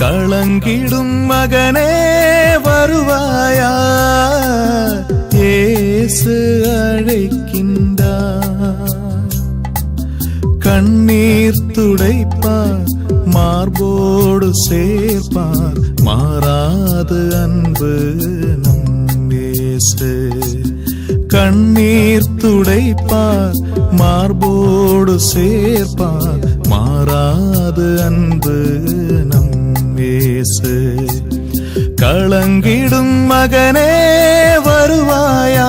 கலங்கிடும் மகனே வருவாயா, இயேசு அழைக்கின்றார். கண்ணீர் துடைப்பார், மார்போடு சேர்ப்பார், மாறாது அன்பு நம் இயேசு. கண்ணீர் துடைப்பார், மார்போடு சேர்ப்பார், மாறாது அன்பு நம் இயேசு. கலங்கிடும் மகனே வருவாயா,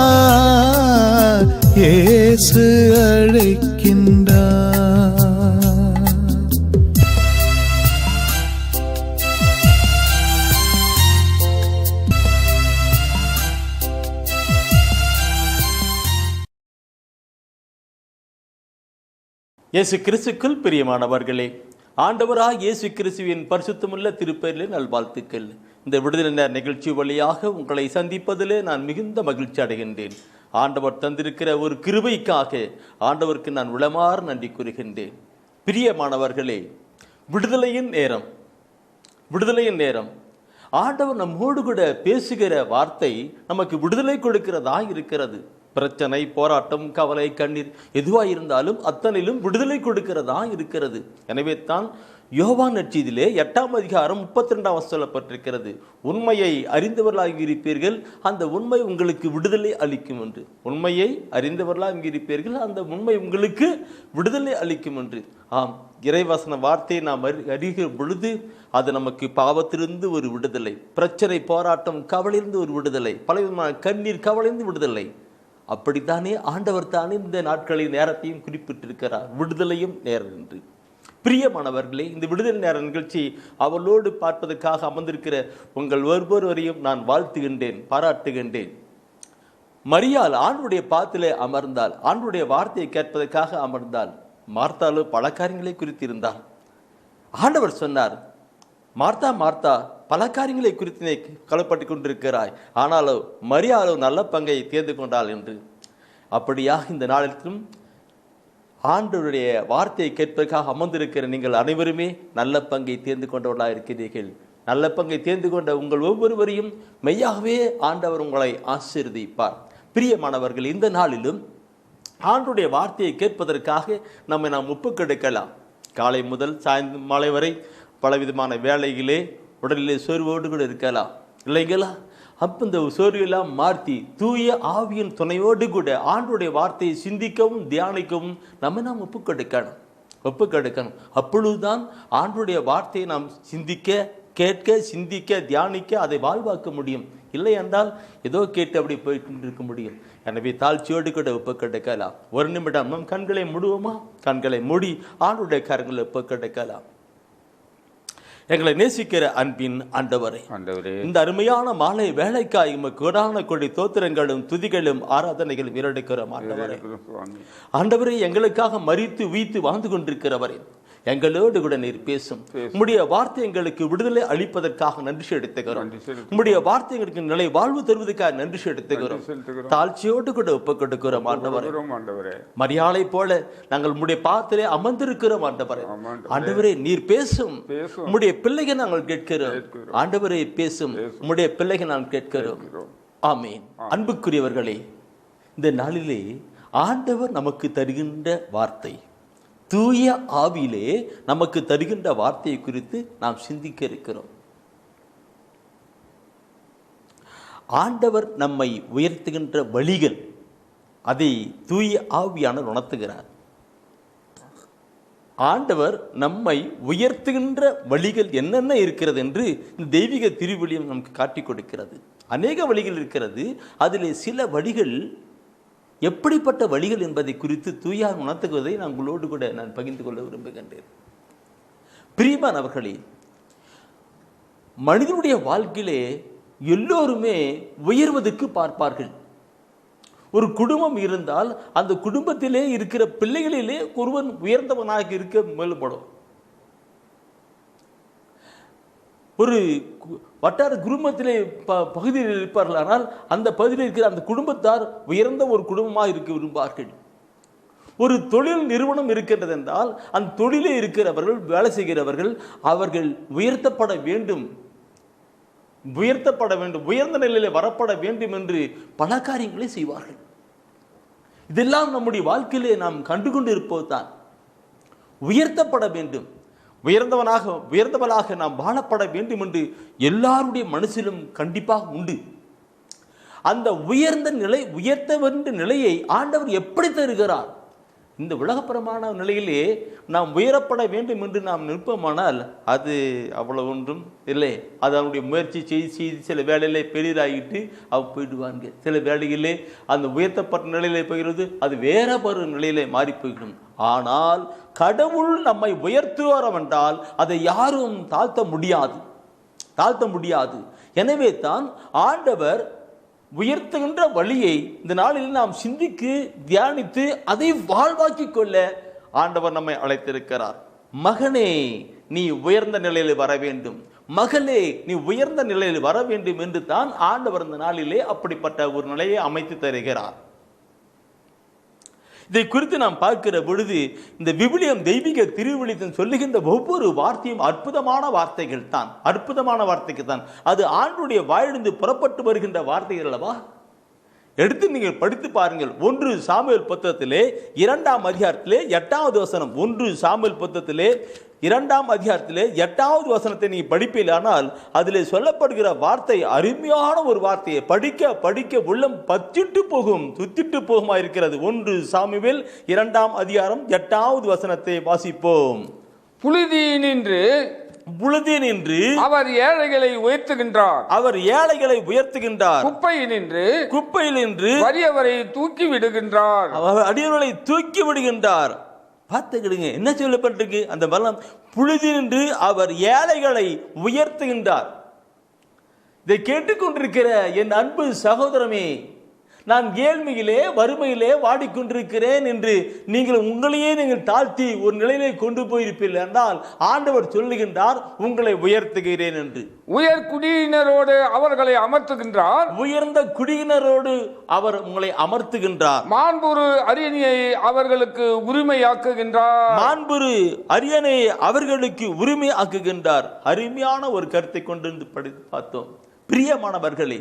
இயேசு அழைக்கின்றார். இயேசு கிறிஸ்துக்குள் பிரியமானவர்களே, ஆண்டவராக இயேசு கிறிஸ்துவின் பரிசுத்தமுள்ள திருப்பெயரிலே நல்வாழ்த்துக்கள். இந்த விடுதலை நேர நிகழ்ச்சி வழியாக உங்களை சந்திப்பதிலே நான் மிகுந்த மகிழ்ச்சி அடைகின்றேன். ஆண்டவர் தந்திருக்கிற ஒரு கிருபைக்காக ஆண்டவருக்கு நான் உளமாற நன்றி கூறுகின்றேன். பிரியமானவர்களே, விடுதலையின் நேரம், விடுதலையின் நேரம். ஆண்டவர் நம்மோடு கூட பேசுகிற வார்த்தை நமக்கு விடுதலை கொடுக்கிறதா இருக்கிறது. பிரச்சனை, போராட்டம், கவலை, கண்ணீர் எதுவாக இருந்தாலும் அத்தனையிலும் விடுதலை கொடுக்கிறதா இருக்கிறது. எனவே தான் யோவான் நற்செய்தியிலே 8ஆம் அதிகாரம் 32ஆம் சொல்லப்பட்டிருக்கிறது, உண்மையை அறிந்தவர்களாக இருப்பீர்கள், அந்த உண்மை உங்களுக்கு விடுதலை அளிக்கும் என்று. உண்மையை அறிந்தவர்களாக இருப்பீர்கள், அந்த உண்மை உங்களுக்கு விடுதலை அளிக்கும் என்று. ஆம், இறைவசன வார்த்தையை நாம் அறிகிற பொழுது அது நமக்கு பாவத்திலிருந்து ஒரு விடுதலை, பிரச்சனை, போராட்டம், கவலையிலிருந்து ஒரு விடுதலை, பலவிதமான கண்ணீர், கவலையிலிருந்து விடுதலை. அப்படித்தானே ஆண்டவர் தானே இந்த நாட்களின் நேரத்தையும் குறிப்பிட்டிருக்கிறார், விடுதலையும் நேரம் என்று. பிரியமானவர்களே, இந்த விடுதலை நேர நிகழ்ச்சி அவளோடு பார்ப்பதற்காக அமர்ந்திருக்கிற உங்கள் ஒவ்வொருவரையும் நான் வாழ்த்துகின்றேன், பாராட்டுகின்றேன். மரியாள் ஆண்டுடைய பாத்திலே அமர்ந்தால், ஆண்டுடைய வார்த்தையை கேட்பதற்காக அமர்ந்தால், மார்த்தாலோ பல காரியங்களை குறித்திருந்தார். ஆண்டவர் சொன்னார், மார்த்தா மார்த்தா, பல காரியங்களை குறித்து நீ கவலைப்பட்டு கொண்டிருக்கிறாய், ஆனாலோ மரியாளோ நல்ல பங்கை தேர்ந்து கொண்டாள் என்று. அப்படியாக இந்த நாளிலும் ஆண்டவருடைய வார்த்தையை கேட்பதற்காக அமர்ந்திருக்கிற நீங்கள் அனைவருமே நல்ல பங்கை தேர்ந்து கொண்டவர்களாக இருக்கிறீர்கள். நல்ல பங்கை தேர்ந்து கொண்ட உங்கள் ஒவ்வொருவரையும் மெய்யாகவே ஆண்டவர் உங்களை ஆசீர்வதிப்பார். பிரியமானவர்கள், இந்த நாளிலும் ஆண்டவருடைய வார்த்தையை கேட்பதற்காக நம்மை நாம் ஒப்புக்கொடுக்கலாம். காலை முதல் சாயந்தரம் மாலை வரை பலவிதமான வேலைகளே உடலிலே சோர்வோடு கூட இருக்கலாம் இல்லைங்களா? அப்போ இந்த சோர்வெல்லாம் மாற்றி தூய ஆவியின் துணையோடு கூட ஆண்டுடைய வார்த்தையை சிந்திக்கவும் தியானிக்கவும் நாம் ஒப்புக்கொடுக்கணும். அப்பொழுதுதான் ஆண்டுடைய வார்த்தையை நாம் சிந்திக்க, கேட்க, சிந்திக்க, தியானிக்க, அதை வாழ்வாக்க முடியும். இல்லை என்றால் ஏதோ கேட்டு அப்படி போய்கிட்டு இருக்க முடியும். எனவே தாழ்ச்சியோடு கூட ஒப்புக்கொடுக்கலாம். ஒரு நிமிடம் நம் கண்களை மூடுவோமா? கண்களை மூடி ஆண்டுடைய கரங்களை ஒப்புக்கொடுக்கலாம். எங்களை நேசிக்கிற அன்பின் ஆண்டவரே, இந்த அருமையான மாலை வேலைக்காய் கோடான கொடி தோத்திரங்களும் துதிகளும் ஆராதனைகளும் இரடுக்கிறோம். ஆண்டவரே, எங்களுக்காக மரித்து உயிர்த்து வாழ்ந்து கொண்டிருக்கிறவரே, எங்களோடு கூட நீர் பேசும். உம்முடைய வார்த்தை எங்களுக்கு விடுதலை அளிப்பதற்காக நன்றி செலுத்துகிறோம். உம்முடைய வார்த்தை எங்களுக்கு நிலை வாழ்வு தருவதற்காக நன்றி செலுத்துகிறோம். தாழ்ச்சியோடு கூட ஒப்புக் கொடுக்கிறோம் ஆண்டவரே. மரியாதை போல நாங்கள் உம்முடைய பாத்திலே அமர்ந்திருக்கிறோம் ஆண்டவரே. ஆண்டவரே, நீர் பேசும். உம்முடைய பிள்ளைகள் நாங்கள் கேட்கிறோம். ஆண்டவரே பேசும். உம்முடைய பிள்ளைகள் நாங்கள் கேட்கிறோம். ஆமீன். அன்புக்குரியவர்களே, இந்த நாளிலே ஆண்டவர் நமக்கு தருகின்ற வார்த்தை, தூய ஆவியிலே நமக்கு தருகின்ற வார்த்தையை குறித்து நாம் சிந்திக்க இருக்கிறோம். ஆண்டவர் நம்மை உயர்த்துகின்ற வழிகள், அதை தூய ஆவியானவர் உணர்த்துகிறார். ஆண்டவர் நம்மை உயர்த்துகின்ற வழிகள் என்னென்ன இருக்கிறது என்று இந்த தெய்வீக திருவிழியம் நமக்கு காட்டிக் கொடுக்கிறது. அநேக வழிகள் இருக்கிறது. அதிலே சில வழிகள் எப்படிப்பட்ட வழிகள் என்பதை குறித்து தூயார் உணர்த்துவதை நான் உங்களோடு கூட நான் பகிர்ந்து கொள்ள விரும்புகின்றேன். பிரியமானவர்களே, மனிதனுடைய வாழ்க்கையிலே எல்லோருமே உயர்வதற்கு பார்ப்பார்கள். ஒரு குடும்பம் இருந்தால் அந்த குடும்பத்திலே இருக்கிற பிள்ளைகளிலே ஒருவன் உயர்ந்தவனாக இருக்க மேல்படும். ஒரு வட்டார குடும்பத்திலே பகுதியில் இருப்பார்கள், ஆனால் அந்த பகுதியில் இருக்கிற அந்த குடும்பத்தார் உயர்ந்த ஒரு குடும்பமாக இருக்க விரும்பார்கள். ஒரு தொழில் நிறுவனம் இருக்கின்றது என்றால் அந்த தொழிலே இருக்கிறவர்கள், வேலை செய்கிறவர்கள், அவர்கள் உயர்த்தப்பட வேண்டும், உயர்ந்த நிலையிலே வரப்பட வேண்டும் என்று பல காரியங்களை செய்வார்கள். இதெல்லாம் நம்முடைய வாழ்க்கையிலே நாம் கண்டுகொண்டு இருப்பதுதான். உயர்த்தப்பட வேண்டும், உயர்ந்தவளாக நாம் வாழப்பட வேண்டும் என்று எல்லாருடைய மனசிலும் கண்டிப்பாக உண்டு. அந்த உயர்த்த வேண்டிய நிலையை ஆண்டவர் எப்படி தருகிறார்? இந்த உலகப்பரமான நிலையிலே நாம் உயரப்பட வேண்டும் என்று நாம் நிற்போமானால் அது அவ்வளவு ஒன்றும் இல்லை. அது அவனுடைய முயற்சி செய்து சில வேலையிலே பெரிதாகிட்டு போயிடுவாங்க. சில வேலையிலே அந்த உயர்த்தப்பட்ட நிலையிலே போகிறது, அது வேற ஒரு நிலையிலே மாறி போய்விடும். ஆனால் கடவுள் நம்மை உயர்த்துவார் என்றால் அதை யாரும் தாழ்த்த முடியாது. எனவே தான் ஆண்டவர் உயர்த்துகின்ற வழியை இந்த நாளில் நாம் சிந்தித்து தியானித்து அதை வாழ்வாக்கி கொள்ள ஆண்டவர் நம்மை அழைத்திருக்கிறார். மகனே, நீ உயர்ந்த நிலையில் வர வேண்டும், மகளே, நீ உயர்ந்த நிலையில் வர வேண்டும் என்று தான் ஆண்டவர் இந்த நாளிலே அப்படிப்பட்ட ஒரு நிலையை அமைத்து தருகிறார். இதை குறித்து நாம் பார்க்கிற பொழுது இந்த விவிலியம் தெய்வீக திருவிழித்தம் சொல்லுகின்ற ஒவ்வொரு வார்த்தையும் அற்புதமான வார்த்தைகள் தான். அது ஆண்டுடைய வாயிலிருந்து புறப்பட்டு வருகின்ற வார்த்தைகள் அல்லவா? எடுத்து நீங்கள் படித்து பாருங்கள். 1 சாமுவேல் புத்தகத்திலே 2ஆம் அதிகாரத்திலே 8வது வசனம். 1 சாமுவேல் புத்தகத்திலே 2ஆம் அதிகாரத்திலே 8வது வசனத்தை நீங்கள் படிப்பீர்களானால் அதிலே சொல்லப்படுகிற வார்த்தை அருமையான ஒரு வார்த்தையை படிக்க உள்ளம் பத்திட்டு போகும், துத்திட்டு போகுமா இருக்கிறது. 1 சாமுவேல் 2ஆம் அதிகாரம் 8வது வசனத்தை வாசிப்போம். புழுதி நின்று அவர் ஏழைகளை உயர்த்துகின்றார், குப்பையில் நின்று வறியவரை தூக்கி விடுகின்றார். பார்த்துக்கிடுங்க, என்ன சொல்லப்பட்டிருக்கு அந்த பலம். புழுதி நின்று அவர் ஏழைகளை உயர்த்துகின்றார். இதை கேட்டுக்கொண்டிருக்கிற என் அன்பு சகோதரமே, நான் ஏழ்மையிலே வறுமையிலே வாடிக்கொண்டிருக்கிறேன் என்று உங்களையே தாழ்த்தி ஒரு நிலையிலே கொண்டு போயிருப்பீர்கள் என்றால் ஆண்டவர் சொல்லுகின்றார், உங்களை உயர்த்துகிறேன் என்று. உயர் குடியினரோடு அவர்களை அமர்த்துகின்றார், உயர்ந்த குடியினரோடு அவர் உங்களை அமர்த்துகின்றார். மாண்புறு அரியணையை அவர்களுக்கு உரிமையாக்குகின்றார். அருமையான ஒரு கருத்தை கொண்டு படித்து பார்த்தோம். பிரியமானவர்களே,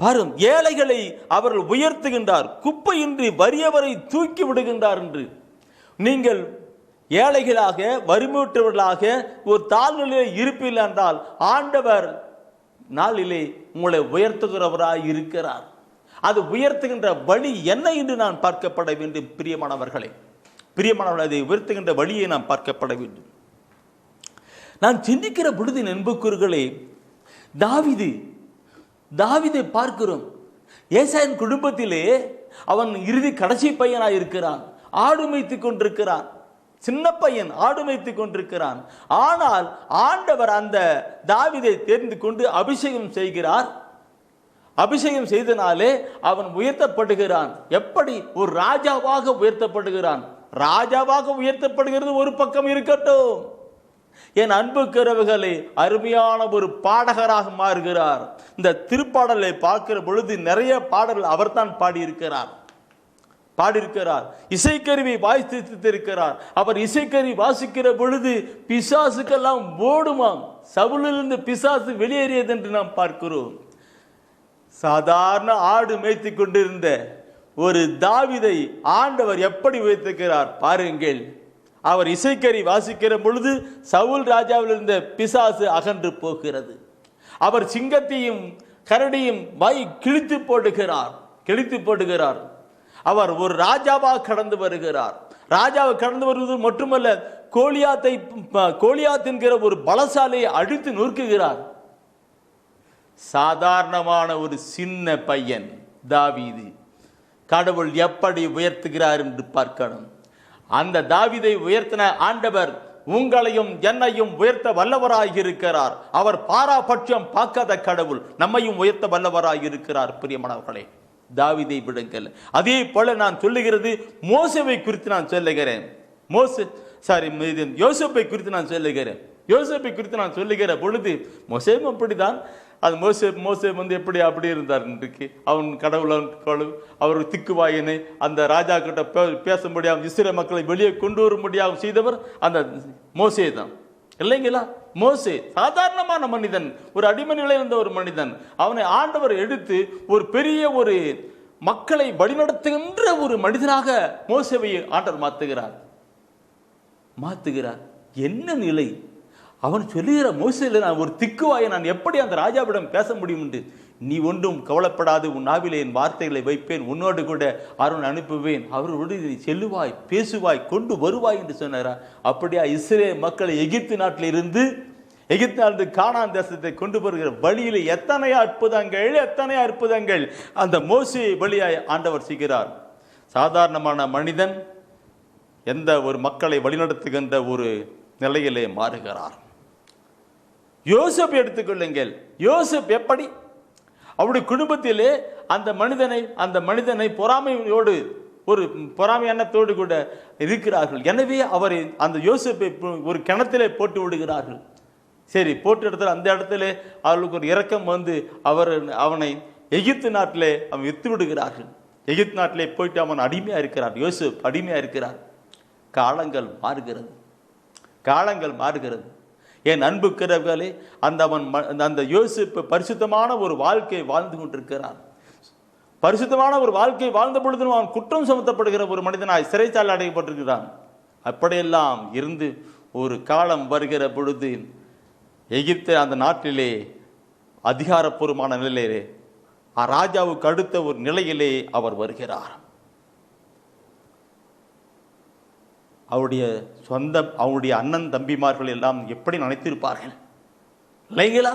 பாரும், ஏழைகளை அவர்கள் உயர்த்துகின்றார், குப்பையின்றி வறியவரை தூக்கி விடுகின்றார் என்று. நீங்கள் ஏழைகளாக வறுமையுற்றவர்களாக ஒரு தாழ்நிலையில் இருப்பீர்கள் என்றால் ஆண்டவர் நாளிலே உங்களை உயர்த்துகிறவராய் இருக்கிறார். அது உயர்த்துகின்ற வழி என்ன என்று நான் பார்க்கப்பட வேண்டும். பிரியமானவர்களே, அதை உயர்த்துகின்ற வழியை நாம் பார்க்கப்பட வேண்டும். நான் சிந்திக்கிற பொழுது நண்புக்குர்களே, தாவீதை பார்க்கிறோம். ஏசாயின் குடும்பத்திலே அவன் இறுதி கடைசி பையனாய் இருக்கிறான். ஆடு மேய்த்துக் கொண்டிருக்கிறான். சின்ன பையன், ஆடு மேய்த்துக் கொண்டிருக்கிறான். ஆனால் ஆண்டவர் அந்த தாவீதை தேர்ந்து கொண்டு அபிஷேகம் செய்கிறார். அபிஷேகம் செய்தனாலே அவன் உயர்த்தப்படுகிறான். எப்படி? ஒரு ராஜாவாக உயர்த்தப்படுகிறான். ராஜாவாக உயர்த்தப்படுகிறது ஒரு பக்கம் இருக்கட்டும், என் அன்புக்கிறவர்களே, அருமையான ஒரு பாடகராக மாறுகிறார். இந்த திருப்பாடலை பார்க்கிற பொழுது நிறைய பாடல்கள் அவர்தான் பாடியிருக்கிறார். இசைக்கருவி வாசித்திருக்கிறார். அவர் இசைக்கருவி வாசிக்கிற பொழுது பிசாசுக்கெல்லாம் ஓடுமாம். சவுலிலிருந்து பிசாசு வெளியேறியது என்று நாம் பார்க்கிறோம். சாதாரண ஆடு மேய்த்து கொண்டிருந்த ஒரு தாவீதை ஆண்டவர் எப்படி உயர்த்துகிறார் பாருங்கள். அவர் இசைக்கறி வாசிக்கிற பொழுது சவுல் ராஜாவில் இருந்த பிசாசு அகன்று போகிறது. அவர் சிங்கத்தையும் கரடியும் வாய் கிழித்து போடுகிறார். அவர் ஒரு ராஜாவாக கடந்து வருகிறார். ராஜாவை கடந்து வருவது மட்டுமல்ல, கோலியாத் என்கிற ஒரு பலசாலையை அடித்து நொறுக்குகிறார். சாதாரணமான ஒரு சின்ன பையன் தாவீது கடவுள் எப்படி உயர்த்துகிறார் என்று பார்க்கணும். அந்த தாவீதை உயர்த்தின ஆண்டவர் உங்களையும் என்னையும் உயர்த்த வல்லவராக இருக்கிறார். அவர் பாராபட்சம் பார்க்காத கடவுள் நம்மையும் உயர்த்த வல்லவராக இருக்கிறார். பிரியமானவர்களே, தாவீதை விடுங்கள். அதே போல நான் சொல்லுகிறது மோசேவை குறித்து நான் சொல்லுகிறேன். யோசேப்பை குறித்து நான் சொல்லுகிற பொழுது மோசேவும் அப்படிதான். அது மோசே வந்து எப்படி அப்படி இருந்தார் இன்றைக்கு அவன் கடவுள் அவர் திக்குவாயினை அந்த ராஜா கிட்ட பேச முடியாமல் இஸ்ரேல் மக்களை வெளியே கொண்டு வர முடியாமல் செய்தவர் அந்த மோசே தான் இல்லைங்களா? மோசே சாதாரணமான மனிதன், ஒரு அடிமை நிலையில் இருந்த ஒரு மனிதன். அவனை ஆண்டவர் எடுத்து ஒரு பெரிய ஒரு மக்களை வழிநடத்துகின்ற ஒரு மனிதனாக மோசேவை ஆண்டவர் மாத்துகிறார். என்ன நிலை! அவன் சொல்லுகிற மோசேல நான் ஒரு திக்குவாயை நான் எப்படி அந்த ராஜாவிடம் பேச முடியும் என்று, நீ ஒன்றும் கவலைப்படாது, உன் நாவிலே என் வார்த்தைகளை வைப்பேன், உன்னோடு கூட அருண் அனுப்புவேன், அவரோடு நீ செல்லுவாய், பேசுவாய், கொண்டு வருவாய் என்று சொன்னாரா? அப்படியா இஸ்ரேல் மக்களை எகிப்து நாட்டிலிருந்து கானான் தேசத்தை கொண்டு வருகிற வழியில் எத்தனையா அற்புதங்கள் அந்த மோசே வழியாய் ஆண்டவர் செய்கிறார். சாதாரணமான மனிதன் எந்த ஒரு மக்களை வழிநடத்துகின்ற ஒரு நிலையிலே மாறுகிறார். யோசேப் எடுத்துக்கொள்ளுங்கள். யோசேப் எப்படி அவருடைய குடும்பத்திலே அந்த மனிதனை பொறாமையோடு ஒரு பொறாமை எண்ணத்தோடு கூட இருக்கிறார்கள். எனவே அவரை அந்த யோசேப்பை ஒரு கிணத்திலே போட்டு விடுகிறார்கள். சரி, போட்டு இடத்துல அந்த இடத்துல அவர்களுக்கு ஒரு இரக்கம் வந்து அவனை எகிப்து நாட்டிலே அவன் வித்து விடுகிறார்கள். எகிப்து நாட்டிலே போயிட்டு அவன் அடிமையா இருக்கிறார். யோசேப் அடிமையா இருக்கிறார். காலங்கள் மாறுகிறது. என் அன்புக்கிறவர்களே, அந்த யோசேப்பு பரிசுத்தமான ஒரு வாழ்க்கை வாழ்ந்து கொண்டிருக்கிறார். பரிசுத்தமான ஒரு வாழ்க்கை வாழ்ந்த பொழுது அவன் குற்றம் சுமத்தப்படுகிற ஒரு மனிதனாய் சிறைச்சாலை அடையப்பட்டிருக்கிறான். அப்படியெல்லாம் இருந்து ஒரு காலம் வருகிற பொழுது எகிப்து அந்த நாட்டிலே அதிகாரப்பூர்வமான நிலையிலே ராஜாவுக்கு அடுத்த ஒரு நிலையிலே அவர் வருகிறார். அவருடைய அண்ணன் தம்பிமார்கள் எல்லாம் எப்படி நினைத்திருப்பார்கள் இல்லைங்களா?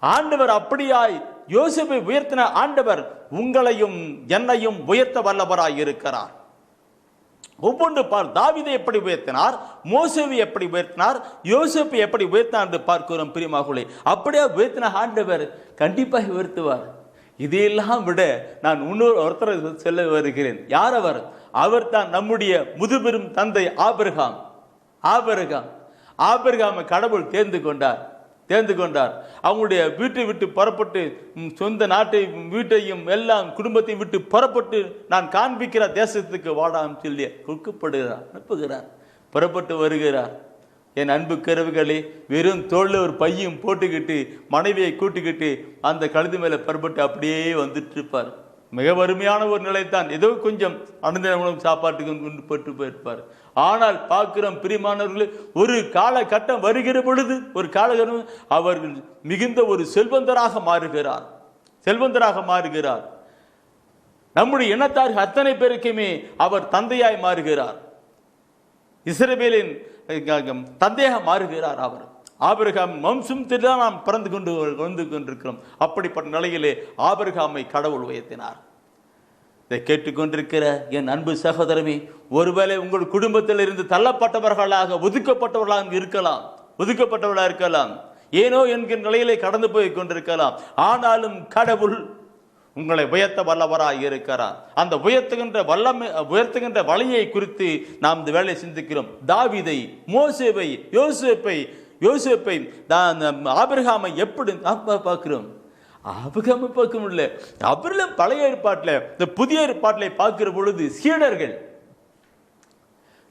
ஆண்டவர் அப்படியாய் யோசேப்பை உயர்த்தின ஆண்டவர் உங்களையும் என்னையும் உயர்த்த வல்லவராய் இருக்கிறார். ஒவ்வொன்று தாவீதை எப்படி உயர்த்தினார், மோசேவை எப்படி உயர்த்தினார், யோசேப்பை எப்படி உயர்த்தினார் என்று பார்க்கிறோம் பிரியமானவர்களே. அப்படியே உயர்த்தின ஆண்டவர் கண்டிப்பாக உயர்த்துவார். இதையெல்லாம் விட நான் ஒருத்தரை சொல்ல வருகிறேன். யார் அவர்? அவர் தான் நம்முடைய முதுபெரும் தந்தை ஆபிரகாமை கடவுள் தேர்ந்து கொண்டார். அவங்களுடைய வீட்டை விட்டு புறப்பட்டு, சொந்த நாட்டை வீட்டையும் எல்லாம் குடும்பத்தையும் விட்டு புறப்பட்டு நான் காண்பிக்கிற தேசத்துக்கு வாடாம் சொல்லி அனுப்புகிறார். புறப்பட்டு வருகிறார். என் அன்பு கருவுகளே, வெறும் தோளில் ஒரு பையும் போட்டுக்கிட்டு மனைவியை கூட்டிக்கிட்டு அந்த கழுது மேலே புறப்பட்டு அப்படியே வந்துட்டு இருப்பார். மிக வறுமையான ஒரு நிலைத்தான். ஏதோ கொஞ்சம் அனுதினம் சாப்பாட்டுக்கு கொண்டு போட்டு போயிருப்பார். ஆனால் பார்க்கிறோம் பிரியமானவர்களே, ஒரு காலகட்டம் வருகிற பொழுது அவர்கள் மிகுந்த ஒரு செல்வந்தராக மாறுகிறார். நம்முடைய இனத்தார் அத்தனை பேருக்குமே அவர் தந்தையாய் மாறுகிறார். இஸ்ரவேலின் தந்தையாக மாறுகிறார். அவர் ஆபிரகாம் வம்சத்தில் நாம் பிறந்து கொண்டிருக்கிறோம். அப்படிப்பட்ட நிலையிலே ஆபிரகாமை கடவுள் உயர்த்தினார். இதை கேட்டுக்கொண்டிருக்கிற என் அன்பு சகோதரமே, ஒருவேளை உங்கள் குடும்பத்தில் இருந்து தள்ளப்பட்டவர்களாக ஒதுக்கப்பட்டவர்களாக இருக்கலாம், ஏனோ என்கிற நிலையிலே கடந்து போய் கொண்டிருக்கலாம். ஆனாலும் கடவுள் உங்களை உயர்த்த வல்லவராய் இருக்கிறார். அந்த உயர்த்துகின்ற வழியை குறித்து நாம் இந்த வேலையை சிந்திக்கிறோம். தாவீதை, மோசேவை, யோசேப்பை ஆபிரகாமை எப்படி பார்க்கிறோம்? ஆபிரகாமை பார்க்க முடியல. அவர்களும் பழைய ஏற்பாட்டில் இந்த புதிய ஏற்பாட்டிலே பார்க்கிற பொழுது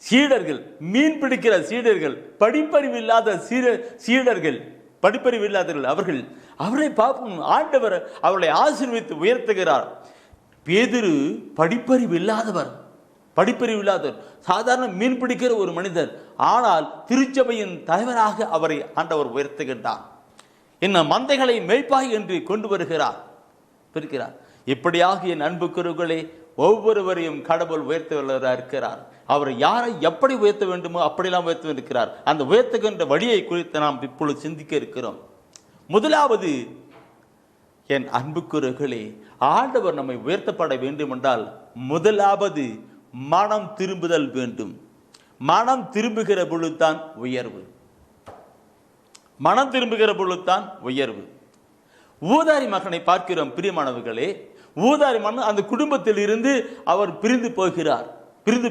சீடர்கள் மீன் பிடிக்கிற சீடர்கள், படிப்பறிவு இல்லாதவர்கள் அவரை பார்ப்போம். ஆண்டவர் அவர்களை ஆசீர்வதித்து உயர்த்துகிறார். பேதுரு படிப்பறிவு இல்லாதவர், சாதாரண மீன் பிடிக்கிற ஒரு மனிதர். ஆனால் திருச்சபையின் தலைவராக அவரை ஆண்டவர் உயர்த்துகின்றார். இன்னும் மந்தைகளை மேய்ப்பாய் என்று கொண்டு வருகிறார். இப்படியாக என் அன்புக்குறவுகளே, ஒவ்வொருவரையும் கடவுள் உயர்த்தவராக இருக்கிறார். அவர் யாரை எப்படி உயர்த்த வேண்டுமோ அப்படியெல்லாம் உயர்த்த இருக்கிறார். அந்த உயர்த்துகின்ற வழியை குறித்து நாம் இப்பொழுது சிந்திக்க இருக்கிறோம். முதலாவது என் அன்புக்குறவுகளே, ஆண்டவர் நம்மை உயர்த்தப்பட வேண்டும் என்றால் முதலாவது மனம் திரும்புதல் வேண்டும். மனம் திரும்புகிற பொழுதுதான் உயர்வு. ஊதாரி மகனை பார்க்கிறோம் பிரியமானவர்களே. ஊதாரி மகன் அந்த குடும்பத்தில் இருந்து அவர் பிரிந்து போகிறார். பிரிந்து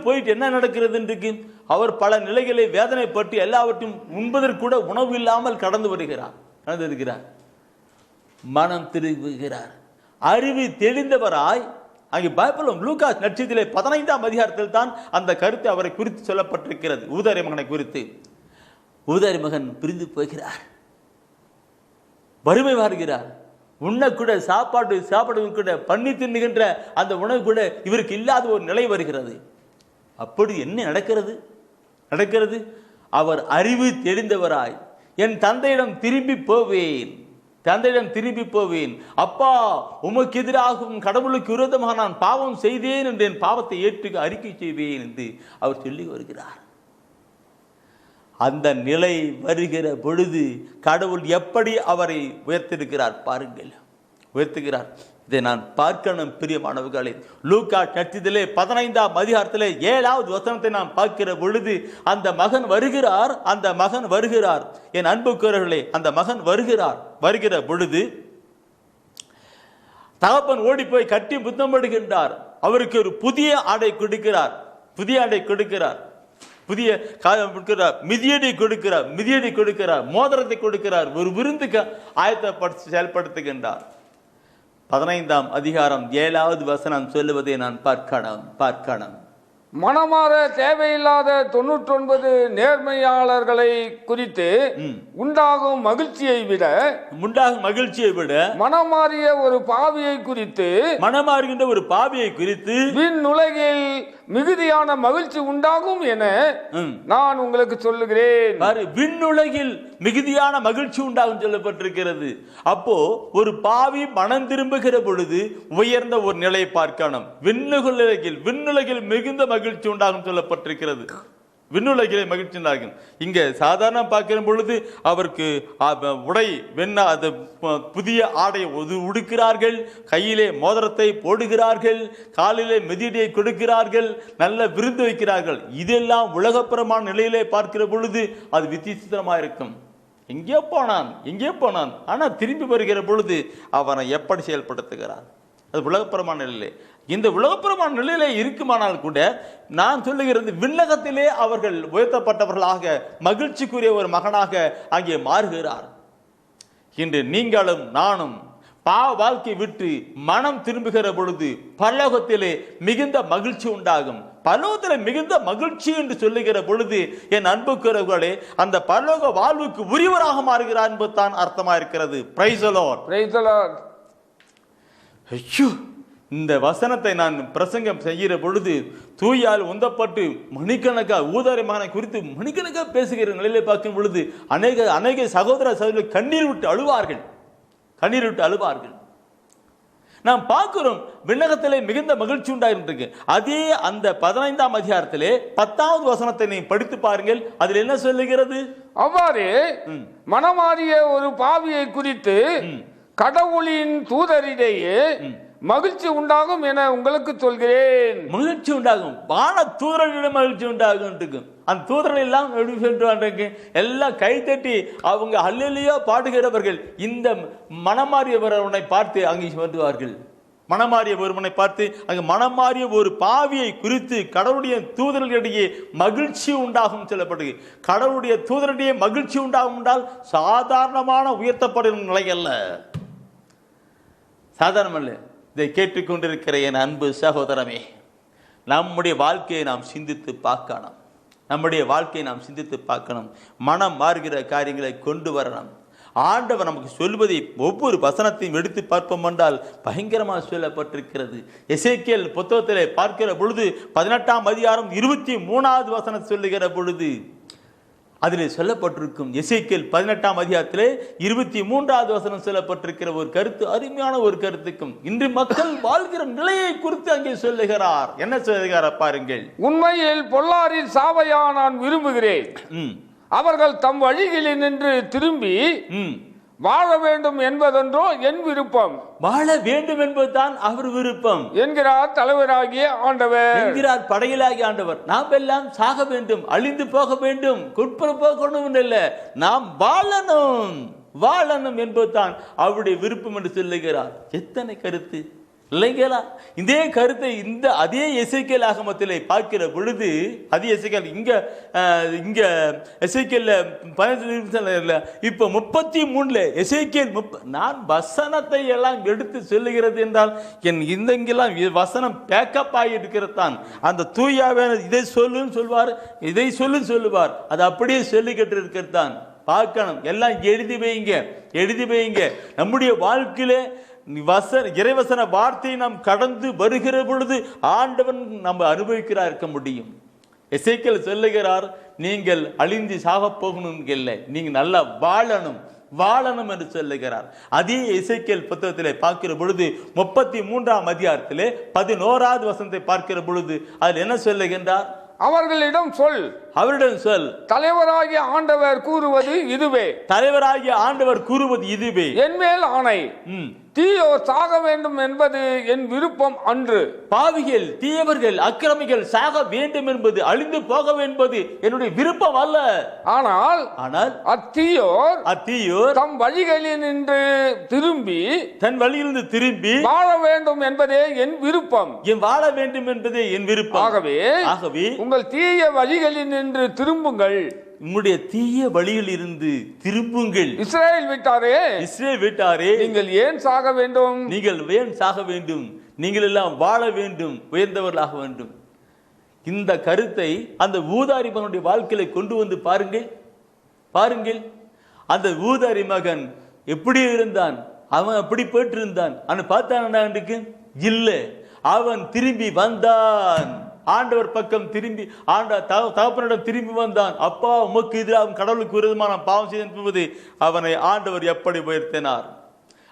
போயிட்டு என்ன நடக்கிறது இன்றைக்கு? அவர் பல நிலைகளை வேதனைப்பட்டு எல்லாவற்றையும் உண்பதற்கு கூட உணவு இல்லாமல் கடந்து வருகிறார். நடந்திருக்கிறார். மனம் திரும்புகிறார். அறிவு தெளிந்தவராய் அங்கே பைபிளும் லூகாஸ் நட்சத்திலே 15ஆம் அதிகாரத்தில் தான் அந்த கருத்து அவரை குறித்து சொல்லப்பட்டிருக்கிறது. ஊதாரி மகனை குறித்து. ஊதாரி மகன் பிரிந்து போகிறார், வறுமை வாழ்கிறார். உண்ணக்கூட சாப்பாடு கூட பண்ணி தின்னுகின்ற அந்த உணவு கூட இவருக்கு இல்லாத ஒரு நிலை வருகிறது. அப்படி என்ன நடக்கிறது? அவர் அறிவு தெளிந்தவராய் என் தந்தையிடம் திரும்பி போவேன், அப்பா உமக்கு எதிராகவும் கடவுளுக்கு விரோதமாக நான் பாவம் செய்தேன் என்று என் பாவத்தை ஏற்று அறிக்கை செய்வேன் என்று அவர் சொல்லி வருகிறார். அந்த நிலை வருகிற பொழுது கடவுள் எப்படி அவரை உயர்த்திருக்கிறார் பாருங்கள். உயர்த்துகிறார். இதை நான் பார்க்கணும் பிரியமானவர்களே. லூக்கா நட்சத்திலே 15ஆம் அதிகாரத்திலே 7வது வசனத்தை நாம் பார்க்கிற பொழுது அந்த மகன் வருகிறார். என் அன்புக்குரியவர்களே, அந்த மகன் வருகிற பொழுது தகப்பன் ஓடி போய் கட்டி முத்தமிடுகின்றார். அவருக்கு ஒரு புதிய ஆடை கொடுக்கிறார். புதிய மிதியடி கொடுக்கிறார், மோதிரத்தை கொடுக்கிறார். ஒரு விருந்துக்கு ஆயத்தப்படுத்தி செயல்படுத்துகின்றார். 15ஆம் அதிகாரம் 7வது வசனம் சொல்லுவதை நான் பார்க்கணும். மனமாற தேவையில்லாத 99 நேர்மையாளர்களை குறித்து உண்டாகும் மகிழ்ச்சியை விட மனமாறிய ஒரு பாவியை குறித்து விண்ணுலகில் மிகுதியான மகிழ்ச்சி உண்டாகும் என நான் உங்களுக்கு சொல்லுகிறேன். விண்ணுலகில் மிகுதியான மகிழ்ச்சி உண்டாகும் சொல்லப்பட்டிருக்கிறது. அப்போ ஒரு பாவி மனம் திரும்புகிற பொழுது உயர்ந்த ஒரு நிலையை பார்க்கணும். விண்ணுலகில் மிகுந்த மகிழ்ச்சி உண்டாகும் சொல்லப்பட்டிருக்கிறது. விண்ணுலகிலே மகிழ்ச்சி உண்டாகும். இங்க சாதாரண பார்க்கிற பொழுது அவருக்கு உடை புதிய ஆடை உடுக்கிறார்கள், கையிலே மோதிரத்தை போடுகிறார்கள், காலிலே மிதியடியை கொடுக்கிறார்கள், நல்ல விருந்து வைக்கிறார்கள். இதெல்லாம் உலகப்புறமான நிலையிலே பார்க்கிற பொழுது அது விசித்திரமாக இருக்கும். எங்கே போனான் ஆனா திரும்பி வருகிற பொழுது அவனை எப்படி செயல்படுத்துகிறார்? அது உலகப்புறமான நிலையிலே. இந்த உலகப்புறமான நிலையிலே இருக்குமானால் கூட நான் சொல்லுகிறது விண்ணகத்திலே அவர்கள் உயர்த்தப்பட்டவர்களாக மகிழ்ச்சிக்குரிய ஒரு மகனாக அங்கே மாறுகிறார். இன்று நீங்களும் நானும் பாவ வாழ்க்கை விட்டு மனம் திரும்புகிற பொழுது பரலோகத்திலே மிகுந்த மகிழ்ச்சி உண்டாகும். பரலோகத்திலே மிகுந்த மகிழ்ச்சி என்று சொல்லுகிற பொழுது என் அன்புக்குரியவர்களே, அந்த பரலோக வாழ்வுக்கு உரியவராக மாறுகிறார் என்பதுதான் அர்த்தமா இருக்கிறது. Praise the Lord. இந்த வசனத்தை நான் பிரசங்கம் செய்கிற பொழுது தூயால் உந்தப்பட்டு மணிக்கணக்காக ஊதாரி மகனை குறித்து மணிக்கணக்காக பேசுகிற நிலையிலே பார்க்கும் பொழுது அநேக சகோதர சகோதரர்கள் கண்ணீர் விட்டு அழுவார்கள். நாம் பார்க்கிறோம் விண்ணகத்திலே மிகுந்த மகிழ்ச்சி உண்டாயிருக்கு. அதே அந்த 15ஆம் அதிகாரத்திலே 10வது வசனத்தை நீ படித்து பாருங்கள். அதில் என்ன சொல்லுகிறது? அவ்வாறே மனமாறிய ஒரு பாவியை குறித்து கடவுளின் தூதரிடையே மகிழ்ச்சி உண்டாகும் என உங்களுக்கு சொல்கிறேன். மகிழ்ச்சி உண்டாகும். வான தூதர்களிடம் மகிழ்ச்சி உண்டாகும். அந்த தூதர்கள் எல்லாம் எல்லாம் கைத்தட்டி அவங்க அல்லேலூயா பாடுகிறவர்கள் இந்த மனமாறியவரை பார்த்து அங்கே வருவார்கள். மனமாறிய ஒருவனை பார்த்து அங்கு மனமாறிய ஒரு பாவியை குறித்து கடவுளுடைய தூதர்களிடையே மகிழ்ச்சி உண்டாகும் சொல்லப்படுது. கடவுளுடைய தூதரிடையே மகிழ்ச்சி உண்டாகும் என்றால் சாதாரணமான உயர்த்தப்படும் நிலை அல்ல, சாதாரணமல்ல. இதை கேட்டுக்கொண்டிருக்கிற என் அன்பு சகோதரமே, நம்முடைய வாழ்க்கையை நாம் சிந்தித்து பார்க்கணும். மனம் மாறுகிற காரியங்களை கொண்டு வரணும். ஆண்டவர் நமக்கு சொல்வதை ஒவ்வொரு வசனத்தையும் எடுத்து பார்ப்போம் என்றால் பயங்கரமாக சொல்லப்பட்டிருக்கிறது. எசேக்கியேல் புத்தகத்திலே பார்க்கிற பொழுது 18ஆம் அதிகாரம் 23வது வசனம் சொல்லுகிற பொழுது அதிலே சொல்லப்பட்டிருக்கும். எசேக்கியேல் 18ஆம் அதிகாரத்திலே 23வது வசனம் சொல்லப்பட்டிருக்கிற ஒரு கருத்து அருமையான ஒரு கருத்துக்கும் இன்று மக்கள் வாழ்கிற நிலையை குறித்து அங்கே சொல்லுகிறார். என்ன சொல்லுகிறார் பாருங்கள். உண்மையில் பொல்லாரின் சாவையா நான் விரும்புகிறேன். அவர்கள் தம் வழிகளில் நின்று திரும்பி வாழ வேண்டும் என்பதென்றோ என் விருப்பம். வாழ வேண்டும் என்பதுதான் அவர் விருப்பம் என்கிறார் தலைவராகிய ஆண்டவர், என்கிறார் படையிலாகிய ஆண்டவர். நாம் எல்லாம் சாக வேண்டும், அழிந்து போக வேண்டும், குட்புற போகணும் இல்ல, நாம் வாழணும் என்பதுதான் அவருடைய விருப்பம் என்று சொல்லுகிறார். எத்தனை கருத்து, இல்லைங்களா? இதே கருத்தை அதே எசேக்கியேல் ஆகமத்திலே பார்க்கிற பொழுது, அதே எசேக்கியேல் இங்க எசேக்கியேல் 15 இப்ப 33 எசேக்கியேல் நான் வசனத்தை எல்லாம் எடுத்து சொல்லுகிறது என்றால் இங்கெல்லாம் வசனம் பேக்கப் ஆகி இருக்கிறது தான். அந்த தூயாவே இதை சொல்லுன்னு சொல்வார், இதை சொல்லுன்னு சொல்லுவார், அது அப்படியே சொல்லிக்கிட்டு இருக்கிறது தான். பார்க்கணும், எல்லாம் எழுதி வைங்க. நம்முடைய வாழ்க்கையிலே இறைவசன வார்த்தையை நாம் கடந்து வருகிற பொழுது ஆண்டவன் நம்ம அனுபவிக்கிறார் இருக்க முடியும். எசேக்கியேல் சொல்லுகிறார், நீங்கள் அழிந்து சாக போகணும் இல்லை, நீங்க நல்லா வாழணும் என்று சொல்லுகிறார். அதே எசேக்கியேல் புத்தகத்திலே பார்க்கிற பொழுது 33ஆம் அதிகாரத்திலே 11வது வசனத்தை பார்க்கிற பொழுது அதில் என்ன சொல்லுகின்றார்? அவர்களிடம் சொல், தலைவராகிய ஆண்டவர் கூறுவது இதுவே, என்மேல் ஆணை, தீயோர் சாக வேண்டும் என்பது என் விருப்பம் அன்று. பாவிகள், தீயவர்கள், அக்கிரமிகள் சாக வேண்டும் என்பது, அழிந்து போக என்பது என்னுடைய விருப்பம் அல்ல. ஆனால் அத்தீயோர் தம் வழிகளினின்று திரும்பி வாழ வேண்டும் என்பதே என் விருப்பம். வாழ வேண்டும் என்பதே என் விருப்பம். ஆகவே உங்கள் தீய வழிகளினின்று திரும்புங்கள், உங்களுடைய தீய வழியில் இருந்து திரும்புங்கள். இஸ்ரேல் வீட்டாரே, நீங்கள் ஏன் சாக வேண்டும்? நீங்கள் எல்லாம் வாழ வேண்டும், உயர்ந்தவர்களாக வேண்டும். இந்த கருத்தை அந்த ஊதாரி மகனுடைய வாழ்க்கையில கொண்டு வந்து பாருங்கள். அந்த ஊதாரி மகன் எப்படி இருந்தான்? அவன் அப்படி போயிட்டு இருந்தான். அவன் பார்த்தான் இல்ல, அவன் திரும்பி வந்தான். ஆண்டவர் பக்கம் திரும்பி தகப்பனிடம் திரும்பி வந்தான். அப்பா, உமக்கு எதிராக கடவுளுக்கு விரோதமான பாவம் செய்து அவனை ஆண்டவர் எப்படி உயர்த்தினார்.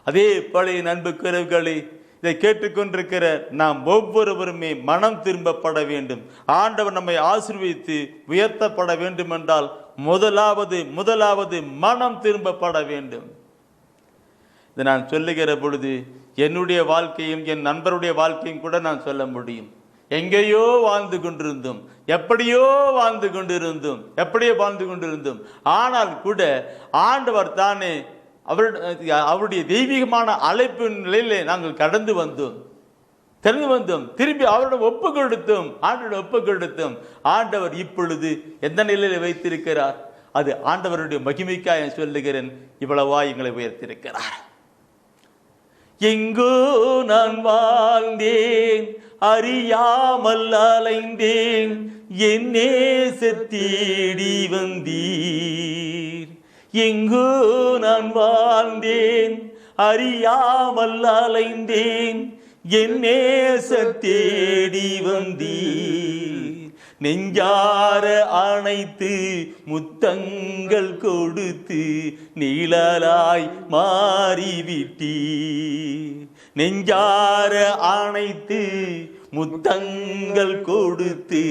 அதே பழைய நண்புக்குறவுகளை இதை கேட்டுக்கொண்டிருக்கிற நாம் ஒவ்வொருவருமே மனம் திரும்பப்பட வேண்டும். ஆண்டவர் நம்மை ஆசீர்வதித்து உயர்த்தப்பட வேண்டும் என்றால் முதலாவது மனம் திரும்பப்பட வேண்டும். இதை நான் சொல்லுகிற பொழுது என்னுடைய வாழ்க்கையும் என் நண்பருடைய வாழ்க்கையும் கூட நான் சொல்ல முடியும். எங்கேயோ வாழ்ந்து கொண்டிருந்தோம். ஆனால் கூட ஆண்டவர் தானே அவருடைய தெய்வீகமான அழைப்பின் நிலையிலே நாங்கள் கடந்து வந்தோம், திரும்பி அவரிடம் ஒப்பு கொடுத்தோம். ஆண்டவர் இப்பொழுது எந்த நிலையில வைத்திருக்கிறார்? அது ஆண்டவருடைய மகிமைக்காக சொல்லுகிறேன், இவ்வளவா எங்களை உயர்த்திருக்கிறார். எங்கோ நான் வாழ்ந்தேன், அறியாமல் அலைந்தேன், என் நேசர் தேடி வந்தீர். எங்கோ நான் வாழ்ந்தேன், அறியாமல் அலைந்தேன், என் நேசர் தேடி வந்தீர். நெஞ்சார அணைத்து முத்தங்கள் கொடுத்து நீழலாய் மாறிவிட்டீர். நெஞ்சார அணைத்து முத்தங்கள் கொடுத்து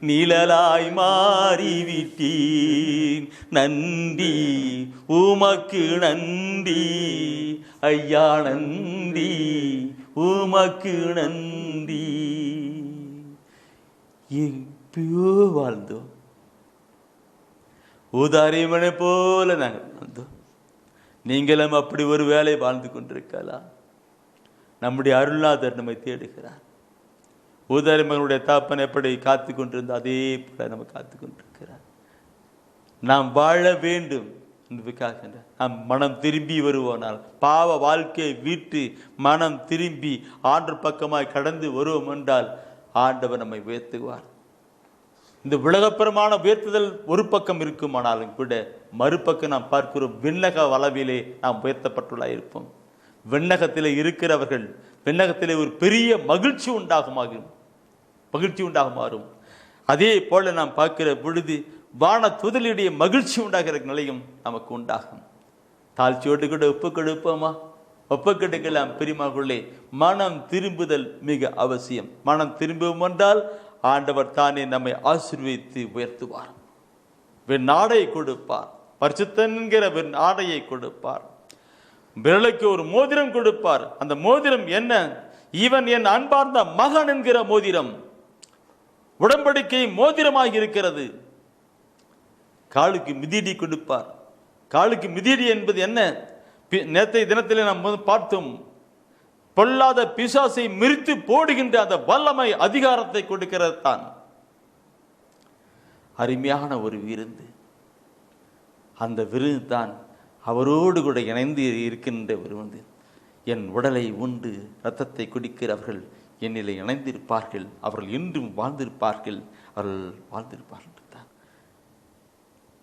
நிழலாய் மாறிவிட்டீர். நன்றி உமக்கு நன்றி ஐயா, நன்றி உமக்கு நன்றி. எப்பயோ வாழ்ந்தோம், ஊதாரியமனை போல நாங்கள் வாழ்ந்தோம். நீங்களும் அப்படி ஒரு வேலை வாழ்ந்து கொண்டிருக்கலாம். நம்முடைய அருள்நாதர் நம்மை தேடுகிறார். ஊதாரியமனுடைய தாப்பன் எப்படி காத்து கொண்டிருந்தோம், அதே போல நம்ம காத்து கொண்டிருக்கிறார். நாம் வாழ வேண்டும் என்பதற்காக நாம் மனம் திரும்பி வருவோனால், பாவ வாழ்க்கையை விட்டு மனம் திரும்பி ஆண்டவர் பக்கமாய் கடந்து வருவோம் என்றால் ஆண்டவர் நம்மை உயர்த்துவார். இந்த உலகப்புறமான உயர்த்துதல் ஒரு பக்கம் இருக்குமானாலும் கூட மறுபக்கம் நாம் பார்க்கிறோம், விண்ணக அளவிலே நாம் உயர்த்தப்பட்டுள்ள இருப்போம். விண்ணகத்திலே இருக்கிறவர்கள் விண்ணகத்திலே ஒரு பெரிய மகிழ்ச்சி உண்டாகுமாறும். அதே போல நாம் பார்க்கிற பொழுது வான துதலுடைய மகிழ்ச்சி உண்டாகிற நிலையும் நமக்கு உண்டாகும். தாழ்ச்சியோடு கூட ஒப்பு கொடுப்போமா? ஒப்பு கொடுக்கலாம். பிரியமானவர்களே, மனம் திரும்புதல் மிக அவசியம். மனம் திரும்பும் என்றால் ஆண்டவர் தானே நம்மை ஆசீர்வதித்து உயர்த்துவார். நாடையை கொடுப்பார், பரிசுத்தன் என்கிற நாடையை கொடுப்பார். விரலுக்கு ஒரு மோதிரம் கொடுப்பார். அந்த மோதிரம் என்ன? இவன் என் அன்பார்ந்த மகன் என்கிற மோதிரம், உடன்படிக்கை மோதிரமாக இருக்கிறது. காலுக்கு மிதியடி கொடுப்பார். காலுக்கு மிதியடி என்பது என்ன? நேற்றைய தினத்திலே நாம் பார்த்தோம். பொல்லாத பிசாசை மிரித்து போடுகின்ற அந்த வல்லமை அதிகாரத்தை கொடுக்கிறது தான். அருமையான ஒரு விருந்து. அந்த விருந்து தான் அவரோடு கூட இணைந்து இருக்கின்ற விருந்து. என் உடலை உண்டு இரத்தத்தை குடிக்கிறவர்கள் என்னிலே இணைந்திருப்பார்கள், அவர்கள் இன்றும் வாழ்ந்திருப்பார்கள், அவர்கள் வாழ்ந்திருப்பார்கள் தான்.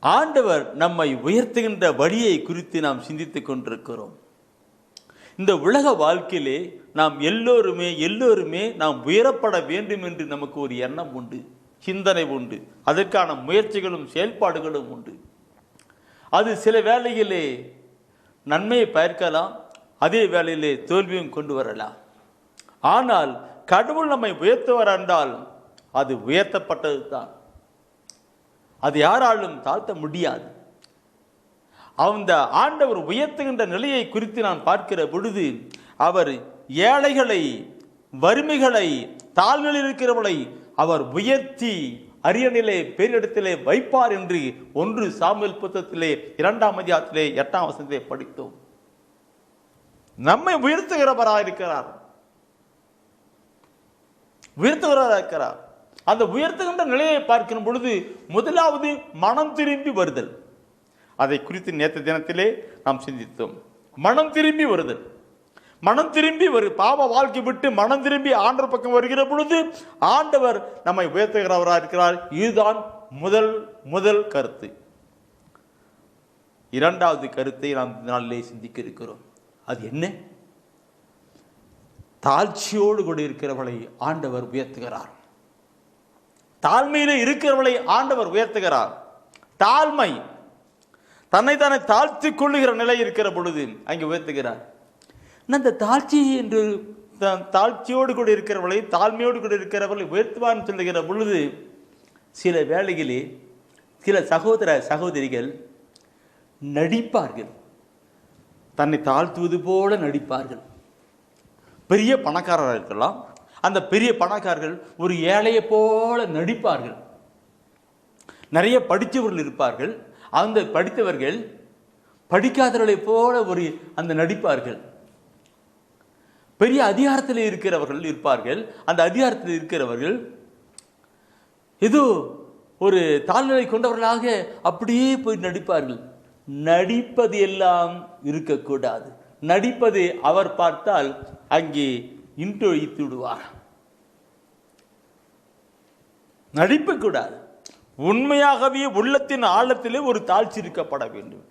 ஆண்டவர் நம்மை உயர்த்துகின்ற வழியை குறித்து நாம் சிந்தித்துக் கொண்டிருக்கிறோம். இந்த உலக வாழ்க்கையிலே நாம் எல்லோருமே நாம் உயரப்பட வேண்டும் என்று நமக்கு ஒரு எண்ணம் உண்டு, சிந்தனை உண்டு, அதற்கான முயற்சிகளும் செயல்பாடுகளும் உண்டு. அது சில வேளையிலே நன்மையை பயக்கலாம், அதே வேளையிலே தோல்வியும் கொண்டு வரலாம். ஆனால் கடவுள் நம்மை உயர்த்துவார் என்றால் அது உயர்த்தப்பட்டது தான், அது யாராலும் தாழ்த்த முடியாது. அந்த ஆண்டவர் உயர்த்துகின்ற நிலையை குறித்து நான் பார்க்கிற பொழுது, அவர் ஏழைகளை, வறுமைகளை, தாழ்நிலையில் இருக்கிறவர்களை அவர் உயர்த்தி அரியணையிலே பேரிடத்திலே வைப்பார் என்று 1 சாமுவேல் புத்தகத்திலே 2ஆம் அதிகாரத்திலே 8ஆம் வசனத்திலே படித்தோம். நம்மை உயர்த்துகிறவராக இருக்கிறார், உயர்த்துகிறவராக இருக்கிறார். அந்த உயர்த்துகின்ற நிலையை பார்க்கிற பொழுது முதலாவது மனம் திரும்பி வருதல். அதை குறித்து நேற்று தினத்திலே நாம் சிந்தித்தோம். மனம் திரும்பி வருதல், மனம் திரும்பி பாவ வாழ்க்கை விட்டு மனம் திரும்பி ஆண்டவர் பக்கம் வருகிற பொழுது ஆண்டவர் நம்மை உயர்த்துகிறவராக இருக்கிறார். இதுதான் முதல் கருத்து. இரண்டாவது கருத்தை நாம் நாளிலே சிந்திக்க இருக்கிறோம். அது என்ன? தாழ்ச்சியோடு கூட இருக்கிறவர்களை ஆண்டவர் உயர்த்துகிறார். தாழ்மையிலே இருக்கிறவர்களை ஆண்டவர் உயர்த்துகிறார். தாழ்மை, தன்னை தாழ்த்திக் கொள்ளுகிற நிலை இருக்கிற பொழுது அங்கே உயர்த்துகிறார். அந்த தாழ்ச்சி என்று தாழ்ச்சியோடு கூட இருக்கிறவர்களை, தாழ்மையோடு கூட இருக்கிறவர்களை உயர்த்துவான்னு சொல்லுகிற பொழுது சில வேளைகளே சில சகோதர சகோதரிகள் நடிப்பார்கள், தன்னை தாழ்த்துவது போல நடிப்பார்கள். பெரிய பணக்காரராக இருக்கலாம், அந்த பெரிய பணக்காரர்கள் ஒரு ஏழையை போல நடிப்பார்கள். நிறைய படித்தவர்கள் இருப்பார்கள், அந்த படித்தவர்கள் படிக்காதவர்களை போல அந்த நடிப்பார்கள். பெரிய அதிகாரத்தில் இருக்கிறவர்கள் இருப்பார்கள், அந்த அதிகாரத்தில் இருக்கிறவர்கள் ஏதோ ஒரு தாழ்நிலை கொண்டவர்களாக அப்படியே போய் நடிப்பார்கள். நடிப்பது எல்லாம் இருக்கக்கூடாது. நடிப்பது அவர் பார்த்தால் அங்கே இன்றொழித்து விடுவார். நடிப்பு கூடாது. உண்மையாகவே உள்ளத்தின் ஆழத்திலே ஒரு தாழ்ச்சி இருக்கப்பட வேண்டும்.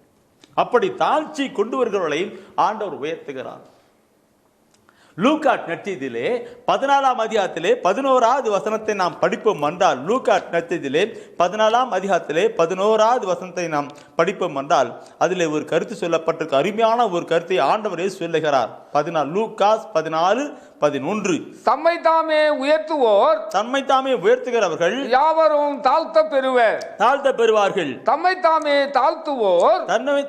அப்படி தாழ்ச்சி கொண்டு வருகிறவர்களை ஆண்டவர் உயர்த்துகிறார். லூக்கா நற்செய்தியிலே 14ஆம் அதிகாரத்திலே 11வது வசனத்தை நாம் படிப்போம் என்றால், லூக்கா நற்செய்தியிலே 14ஆம் அதிகாரத்திலே 11வது வசனத்தை நாம் படிப்போம் என்றால் அதிலே ஒரு கருத்து சொல்லப்பட்டிருக்கு. அருமையான ஒரு கருத்தை ஆண்டவரே சொல்லுகிறார். 14 லூக்கா 14:11 தம்மை தாமே உயர்த்துவோர், தம்மை தாமே உயர்த்துகிறவர்கள் யாவரும் தாழ்த்த பெறுவார்கள். தம்மை தாமே தாழ்த்துவோர்,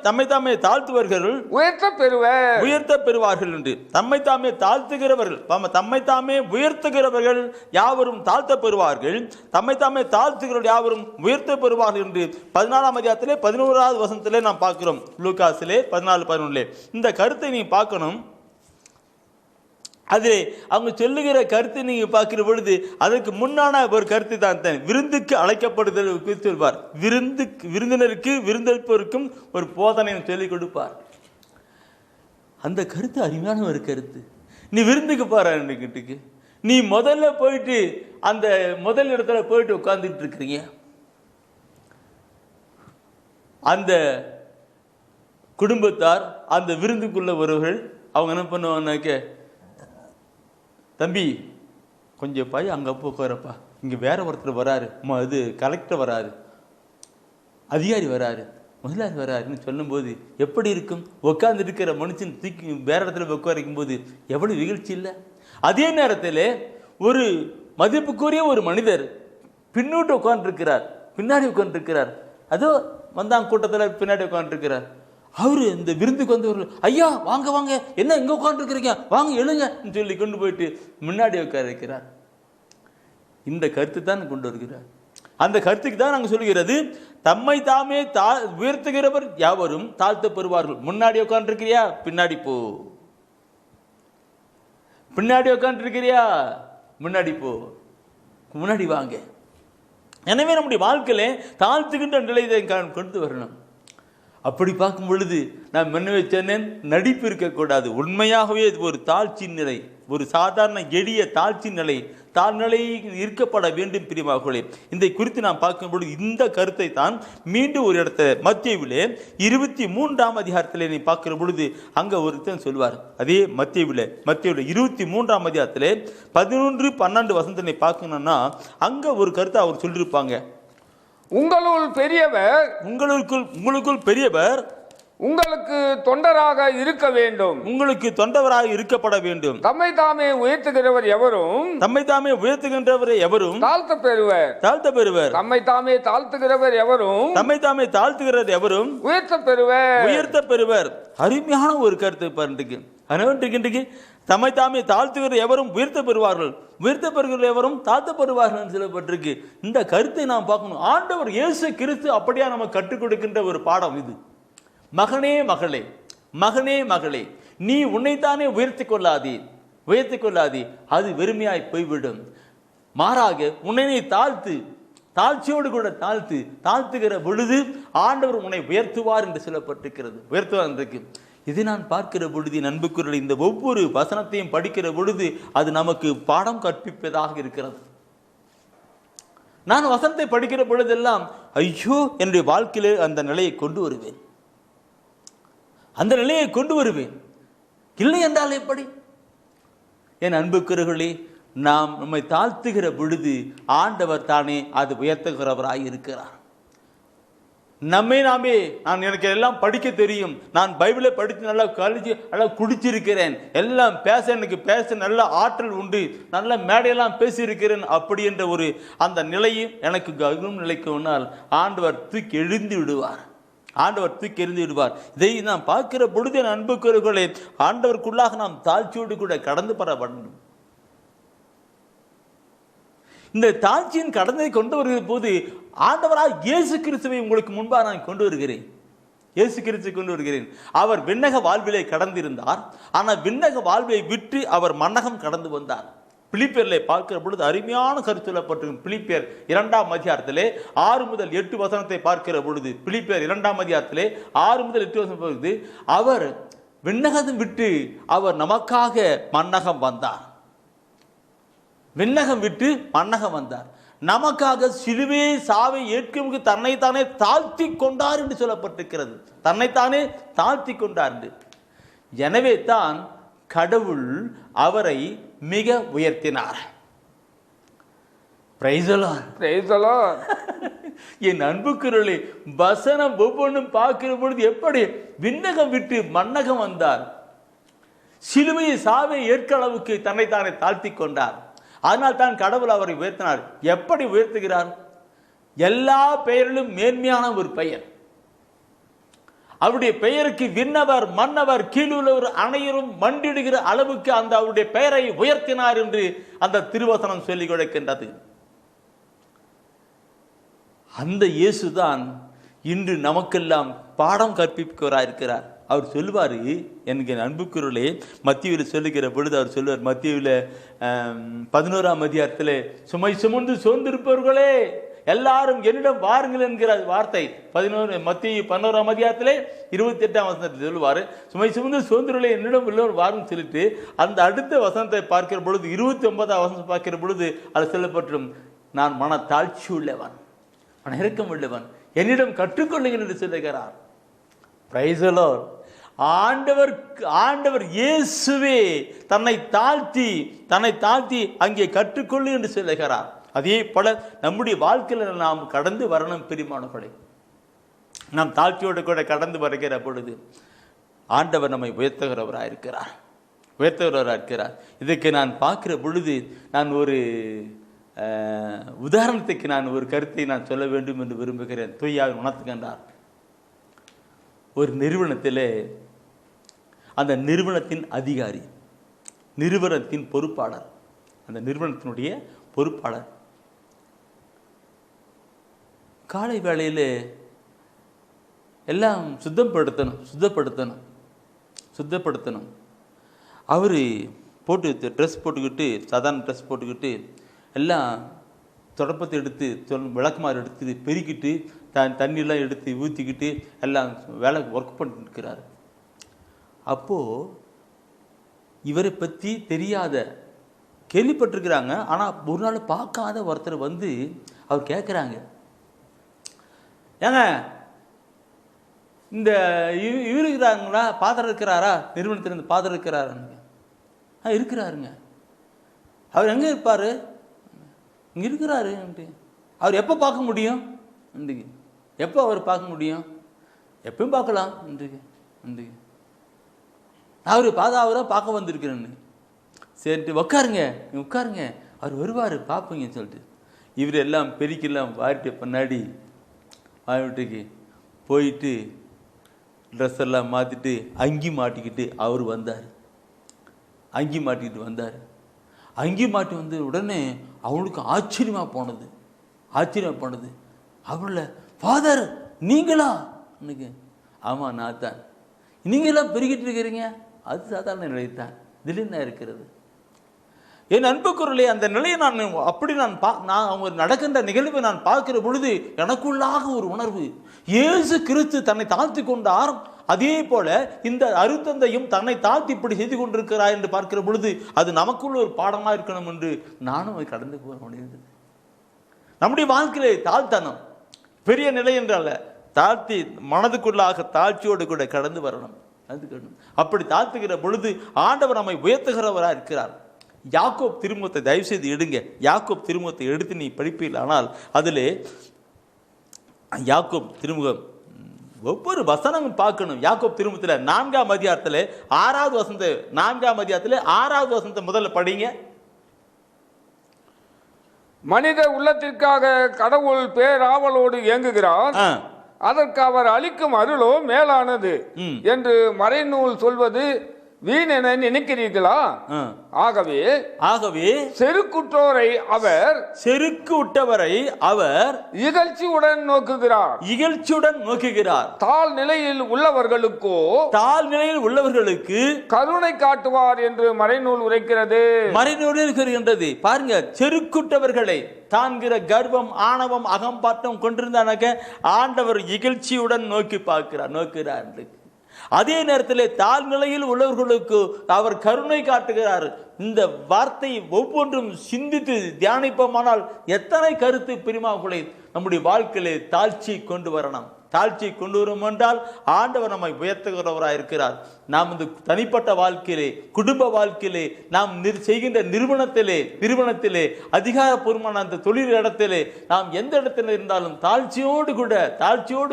தம்மை தாமே தாழ்த்துவர்கள் உயர்த்த பெறுவார்கள் என்று. தம்மை தாமே தாழ்த்துகிறவர்கள், தம்மை தாமே உயர்த்துகிறவர்கள் யாவரும் தாழ்த்த பெறுவார்கள், தம்மை தாமே தாழ்த்துகிறவர்கள் யாவரும் உயர்த்த பெறுவார்கள் என்று 14ஆம் அதிகாரத்திலே 11வது வசனத்திலே நாம் பார்க்கிறோம். லூக்காஸிலே 14:11. இந்த கருத்தை நீங்க பார்க்கணும். அதிலே அவங்க சொல்லுகிற கருத்தை நீங்க பார்க்கிற பொழுது அதற்கு முன்னான ஒரு கருத்து தான் விருந்துக்கு அழைக்கப்படுதல் சொல்வார். விருந்தினருக்கு விருந்தளிப்பவருக்கும் ஒரு போதனை சொல்லிக் கொடுப்பார். அந்த கருத்து அருமையான ஒரு கருத்து. நீ விருந்துக்கு பாருக்கிட்டுக்கு நீ முதல்ல போயிட்டு அந்த முதல் இடத்துல போயிட்டு உட்கார்ந்துட்டு இருக்கிறீங்க. அந்த குடும்பத்தார் அந்த விருந்துக்குள்ள வருவர்கள் அவங்க என்ன பண்ணுவாங்கன்னாக்க, தம்பி கொஞ்சம் போய் அங்கே உட்காரப்பா, இங்கே வேற ஒருத்தர் வராரு, இது கலெக்டர் வராரு, அதிகாரி வராரு, முதலாளி வராருன்னு சொல்லும்போது எப்படி இருக்கும்? உட்கார்ந்து இருக்கிற மனுஷன் தூக்கி வேற இடத்துல உட்காரிக்கும் போது எவ்வளவு நிகழ்ச்சி இல்லை? அதே நேரத்தில் ஒரு மதிப்புக்குரிய ஒரு மனிதர் பின்னோட்டு உட்கார்ந்துருக்கிறார், பின்னாடி உட்கார்ந்துருக்கிறார், அதோ வந்தாங்க கூட்டத்தில் பின்னாடி உட்காந்துருக்கிறார். அவரு இந்த விருந்துக்கு வந்தவர்கள், ஐயா வாங்க வாங்க, என்ன இங்கே உட்காந்துருக்கிறீங்க, வாங்க எழுங்க சொல்லி கொண்டு போயிட்டு முன்னாடி உட்கார வைக்கிறார். இந்த கருத்து தான் கொண்டு வருகிறார். அந்த கருத்துக்கு தான் நாங்கள் சொல்லுகிறது, தம்மை தாமே உயர்த்துகிறவர் யாவரும் தாழ்த்த பெறுவார்கள். முன்னாடி உட்காந்துருக்கிறியா, பின்னாடி போ. பின்னாடி உட்காந்துருக்கிறியா? முன்னாடி போ, முன்னாடி வாங்க. எனவே நம்முடைய வாழ்க்கையில தாழ்த்துகின்ற நிலையை கொண்டு வரணும். அப்படி பார்க்கும் பொழுது நான் முன்ன சொன்னேன், நடிப்பு இருக்கக்கூடாது. உண்மையாகவே இது ஒரு தாழ்ச்சி நிலை, ஒரு சாதாரண எளிய தாழ்ச்சி நிலை, தாழ்நிலை இருக்கப்பட வேண்டும் பிரியமாகவே. இதை குறித்து நாம் பார்க்கும்பொழுது இந்த கருத்தை தான் மீண்டும் ஒரு இடத்துல மத்தேயுவிலே 23ஆம் அதிகாரத்தில் நீ பார்க்கிற பொழுது அங்கே ஒருத்தன் சொல்வார். அதே மத்தேயுவிலே 23ஆம் அதிகாரத்திலே 11-12 வசனத்தை பார்க்கணும்னா அங்கே ஒரு கருத்தை அவர் சொல்லியிருப்பாங்க. உங்களுக்குள் பெரியவர் உங்களுக்கு தொண்டராக இருக்க வேண்டும், உங்களுக்கு தொண்டவராக இருக்கப்பட வேண்டும். தம்மை தாமே உயர்த்துகிறவர் எவரும் தாழ்த்த பெறுவர். தம்மை தாமே தாழ்த்துகிறவர் எவரும் உயர்த்த பெறுவர். அருமையான ஒரு கருத்து பாருங்க. தம்மை தாமே தாழ்த்துகிற எவரும் உயர்த்த பெறுவார்கள், உயர்த்த பெறுகிற எவரும் தாழ்த்தப்படுவார்கள் என்று சொல்லப்பட்டிருக்கு. இந்த கருத்தை நாம் பார்க்கணும். ஆண்டவர் இயேசு கிறிஸ்து அப்படியா நம்ம கற்றுக் கொடுக்கின்ற ஒரு பாடம் இது. மகனே மகளே, நீ உன்னைத்தானே உயர்த்தி கொள்ளாதே, அது வெறுமையாய் போய்விடும். மாறாக உன்னை தாழ்ச்சியோடு கூட தாழ்த்துகிற பொழுது ஆண்டவர் உன்னை உயர்த்துவார் என்று சொல்லப்பட்டிருக்கிறது. உயர்த்துவார் இருக்கு. இது நான் பார்க்கிற பொழுது அன்புக்குரிய இந்த ஒவ்வொரு வசனத்தையும் படிக்கிற பொழுது அது நமக்கு பாடம் கற்பிப்பதாக இருக்கிறது. நான் வசனத்தை படிக்கிற பொழுதெல்லாம் ஐயோ என்னுடைய வாழ்க்கையிலே அந்த நிலையை கொண்டு வருவேன். இல்லை என்றால் எப்படி? என் அன்புக்குரியவர்களே, நாம் நம்மை தாழ்த்துகிற பொழுது ஆண்டவர் தானே அது உயர்த்துகிறவராய் இருக்கிறார். எனக்கு எல்லாம் படிக்க தெரியும், நான் பைபிளை படித்து நல்லா நல்லா குடிச்சிருக்கிறேன், எல்லாம் எனக்கு பேச நல்ல ஆற்றல் உண்டு, நல்ல மேடையெல்லாம் பேசியிருக்கிறேன், அப்படி என்ற ஒரு அந்த நிலையும் எனக்கு நிலைக்கு முன்னால் ஆண்டவர் தூக்கி எறிந்து விடுவார். இதை நாம் பார்க்கிற பொழுது என் அன்புக்குரியவர்களே, ஆண்டவருக்குள்ளாக நாம் தாழ்ச்சியோடு கூட கடந்து பெற வேண்டும். இந்த தாழ்ச்சியின் கடனை கொண்டு வருகிற போது ஆண்டவராக இயேசு கிறிஸ்துவை உங்களுக்கு முன்பாக நான் கொண்டு வருகிறேன். அவர் விண்ணக வாழ்விலை கடந்திருந்தார். ஆனால் விண்ணக வாழ்வை விட்டு அவர் மன்னகம் கடந்து வந்தார். பிலிப்பியர்ல பார்க்கிற பொழுது அருமையான கருத்து சொல்லப்பட்டிருக்கும். பிலிப்பியர் 2ஆம் அதிகாரத்திலே 6 முதல் 8 வசனத்தை பார்க்கிற பொழுது, பிலிப்பியர் 2ஆம் அதிகாரத்திலே 6 முதல் 8 வசனம் பொழுது அவர் விண்ணகம் விட்டு அவர் நமக்காக மன்னகம் வந்தார். விண்ணகம் விட்டு மன்னகம் வந்தார். நமக்காக சிலுவை சாவை ஏற்கும் தன்னைத்தானே தாழ்த்தி கொண்டார் என்று சொல்லப்பட்டிருக்கிறது. தன்னைத்தானே தாழ்த்தி கொண்டார் என்று. எனவே தான் கடவுள் அவரை மிக உயர்த்தினார். என் அன்புக்குரலே, வசனம் ஒவ்வொன்றும் பார்க்கிற பொழுது எப்படி விண்ணகம் விட்டு மன்னகம் வந்தார், சிலுவையை சாவை ஏற்க அளவுக்கு தன்னைத்தானே தாழ்த்தி கொண்டார். அதனால் தான் கடவுள் அவரை உயர்த்தினார். எப்படி உயர்த்துகிறார்? எல்லா பெயரிலும் மேன்மையான ஒரு பெயர். அவருடைய பெயருக்கு விண்ணவர் மன்னவர் கீழுள்ளவர் அனைவரும் மண்டிடுகிற அளவுக்கு அந்த அவருடைய பெயரை உயர்த்தினார் என்று அந்த திருவசனம் சொல்லிக் கொடுக்கின்றது. அந்த இயேசுதான் இன்று நமக்கெல்லாம் பாடம் கற்பிப்பவராயிருக்கிறார். அவர் சொல்லுவார், எனக்கு அன்புக்குறளே, மத்தியில் சொல்லுகிற பொழுது அவர் சொல்லுவார், மத்தியில் 11ஆம் அதிகாரத்தில் சுமை சுமந்து சோர்ந்திருப்பவர்களே எல்லாரும் என்னிடம் வாருங்கள் என்கிற வார்த்தை. மத்திய 11ஆம் அதிகாரத்திலே 28ஆம் வசனத்தில் சொல்லுவார், சுமை சுமந்து சோர்ந்தவர்களே என்னிடம் உள்ளவர் வாருன்னு சொல்லிட்டு அந்த அடுத்த வசனத்தை பார்க்கிற பொழுது 29ஆம் வசனத்தை பார்க்கிற பொழுது அது சொல்லப்பட்டிரும், நான் மன தாழ்ச்சி உள்ளவன், மன இறக்கம் உள்ளவன், என்னிடம் கற்றுக்கொள்ளுங்கள் என்று சொல்லுகிறார். ஆண்டவர் இயேசுவே தன்னை தாழ்த்தி அங்கே கற்றுக்கொள்ளு என்று சொல்லுகிறார். அதே போல நம்முடைய வாழ்க்கையில் நாம் கடந்து வரணும் பிரியமானவர்களே. நாம் தாழ்ச்சியோடு கூட கடந்து வருகிற பொழுது ஆண்டவர் நம்மை உயர்த்துகிறவராயிருக்கிறார். இதுக்கு நான் பார்க்கிற பொழுது நான் ஒரு உதாரணத்துக்கு நான் ஒரு கருத்தை நான் சொல்ல வேண்டும் என்று விரும்புகிறேன். தூயாவின் உணர்த்துகின்றார். ஒரு நிறுவனத்தில் அந்த நிறுவனத்தின் அதிகாரி, நிறுவனத்தின் பொறுப்பாளர், அந்த நிறுவனத்தினுடைய பொறுப்பாளர் காலை வேளையில் எல்லாம் சுத்தப்படுத்தணும். அவர் போட்டு ட்ரெஸ் போட்டுக்கிட்டு, சாதாரண ட்ரெஸ் போட்டுக்கிட்டு, எல்லாம் தொடப்பத்தை எடுத்து விளக்குமாறு எடுத்து பெருக்கிட்டு தண்ணியெல்லாம் எடுத்து ஊற்றிக்கிட்டு எல்லாம் வேலை ஒர்க் பண்ணிட்டு இருக்கிறார். அப்போது இவரை பற்றி தெரியாத, கேள்விப்பட்டிருக்கிறாங்க, ஆனால் ஒரு நாள் பார்க்காத ஒருத்தர் வந்து அவர் கேட்குறாங்க, ஏங்க இந்த இவர் இருக்கிறாங்களா, ஃபாதர் இருக்கிறாரா, நிறுவனத்திலிருந்து ஃபாதர் இருக்கிறாரான்னு. இருக்கிறாருங்க. அவர் எங்கே இருப்பார்? இங்கே இருக்கிறாரு. அவர் எப்போ பார்க்க முடியும்? இன்றைக்கு எப்போ அவர் பார்க்க முடியும்? எப்பயும் பார்க்கலாம். இன்றைக்கு அவரை பார்க்க வந்திருக்கிறேன்னு. சரிட்டு உட்காருங்க அவர் வருவார் பார்ப்பீங்கன்னு சொல்லிட்டு இவர் எல்லாம் பெருக்கெல்லாம் வாரிட்டு பின்னாடி வீட்டுக்கு போயிட்டு ட்ரெஸ் எல்லாம் மாற்றிட்டு அங்கி மாட்டிக்கிட்டு அவர் வந்தார். அங்கி மாட்டி வந்து உடனே அவளுக்கு ஆச்சரியமாக போனது. அவள, ஃபாதர் நீங்களா? எனக்கு ஆமாம் நான் தான். நீங்களாம் பெருகிட்டு இருக்கிறீங்க. அது சாதாரண நிலைத்தான். இதில் என்ன இருக்கிறது? என் அன்புக்குறளே, அந்த நிலையை நான் அவங்க நடக்கின்ற நிகழ்வை நான் பார்க்கிற பொழுது எனக்குள்ளாக ஒரு உணர்வு, இயேசு கிறிஸ்து தன்னை தாழ்த்தி கொண்டார், அதே போல இந்த அருத்தந்தையும் தன்னை தாழ்த்தி இப்படி செய்து கொண்டிருக்கிறார் என்று பார்க்கிற பொழுது அது நமக்குள்ள ஒரு பாடமாக இருக்கணும் என்று நானும் அதை கடந்து போக முடியுது. நம்முடைய வாழ்க்கையிலே தாழ்த்தனம் பெரிய நிலை என்றால, தாழ்த்தி மனதுக்குள்ளாக தாழ்ச்சியோடு கூட கடந்து வரணும். அப்படி தாழ்த்துகிற பொழுது ஆண்டவர் நம்மை உயர்த்துகிறவராக இருக்கிறார். யாக்கோப் திருமுகத்தை தயவு செய்து எடுங்க. யாக்கோப் திருமுகத்தை எடுத்து நீ படிப்பீர்கள். ஆனால் அதிலே யாக்கோப் திருமுகம் ஒவ்வொரு வசனமும் பார்க்கணும். யாக்கோப் திருமுகத்தில் 4ஆம் அதிகாரத்தில் 6வது வசனத்தை 4ஆம் அதிகாரத்தில் 6வது வசனத்தை முதல்ல படிங்க. மனித உள்ளத்திற்காக கடவுள் பேராவலோடு இயங்குகிறார், அதற்கு அவர் அளிக்கும் அருளோ மேலானது என்று மறைநூல் சொல்வது வீணென நினைக்கிறீர்களா? ஆகவே செருக்குற்றோரை அவர் இகழ்ச்சியுடன் நோக்குகிறார். தாழ் நிலையில் உள்ளவர்களுக்கு கருணை காட்டுவார் என்று மறைநூல் உரைக்கிறது. பாருங்க, செருக்குற்றவர்களை தான்கிற கர்வம், ஆணவம், அகம்பாட்டம் கொண்டிருந்தானாக்க ஆண்டவர் இகழ்ச்சியுடன் நோக்குகிறார். அதே நேரத்தில் தாழ்நிலையில் உள்ளவர்களுக்கு அவர் கருணை காட்டுகிறார். இந்த வார்த்தை ஒவ்வொன்றும் சிந்தித்து தியானிப்போமானால் எத்தனை கருத்து பிரிமாவுகளை நம்முடைய வாழ்க்கையிலே தாழ்ச்சி கொண்டு வரணும். தாழ்ச்சியை கொண்டு வரும் என்றால் ஆண்டவர் நம்மை உயர்த்துகிறவராக இருக்கிறார். நாம் இந்த தனிப்பட்ட வாழ்க்கையிலே, குடும்ப வாழ்க்கையிலே, நாம் செய்கின்ற நிறுவனத்திலே அதிகாரப்பூர்வமான அந்த தொழில் இடத்திலே, நாம் எந்த இடத்துல இருந்தாலும் தாழ்ச்சியோடு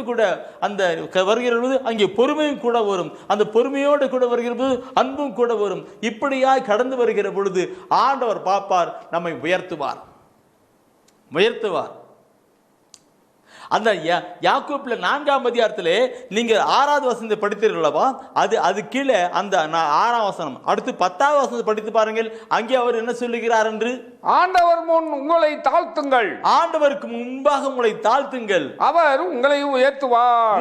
கூட அந்த வருகிற பொழுது அங்கே பொறுமையும் கூட வரும். அந்த பொறுமையோடு கூட வருகிற போது அன்பும் கூட வரும். இப்படியாய் கடந்து வருகிற பொழுது ஆண்டவர் பார்ப்பார், நம்மை உயர்த்துவார். அந்த யாக்கோபில் 4ஆம் அதிகாரத்திலே நீங்க 6வது வசனத்தை படித்தீர்களவா, அது கீழே அந்த 6ஆம் வசனம் அடுத்து 10வது வசனத்தை படித்து பாருங்கள். அங்கே அவர் என்ன சொல்லுகிறார் என்று, ஆண்டவர் முன் உங்களை தாழ்த்துங்கள், ஆண்டவருக்கு முன்பாக உங்களை தாழ்த்துங்கள், அவர் உங்களை உயர்த்துவார்.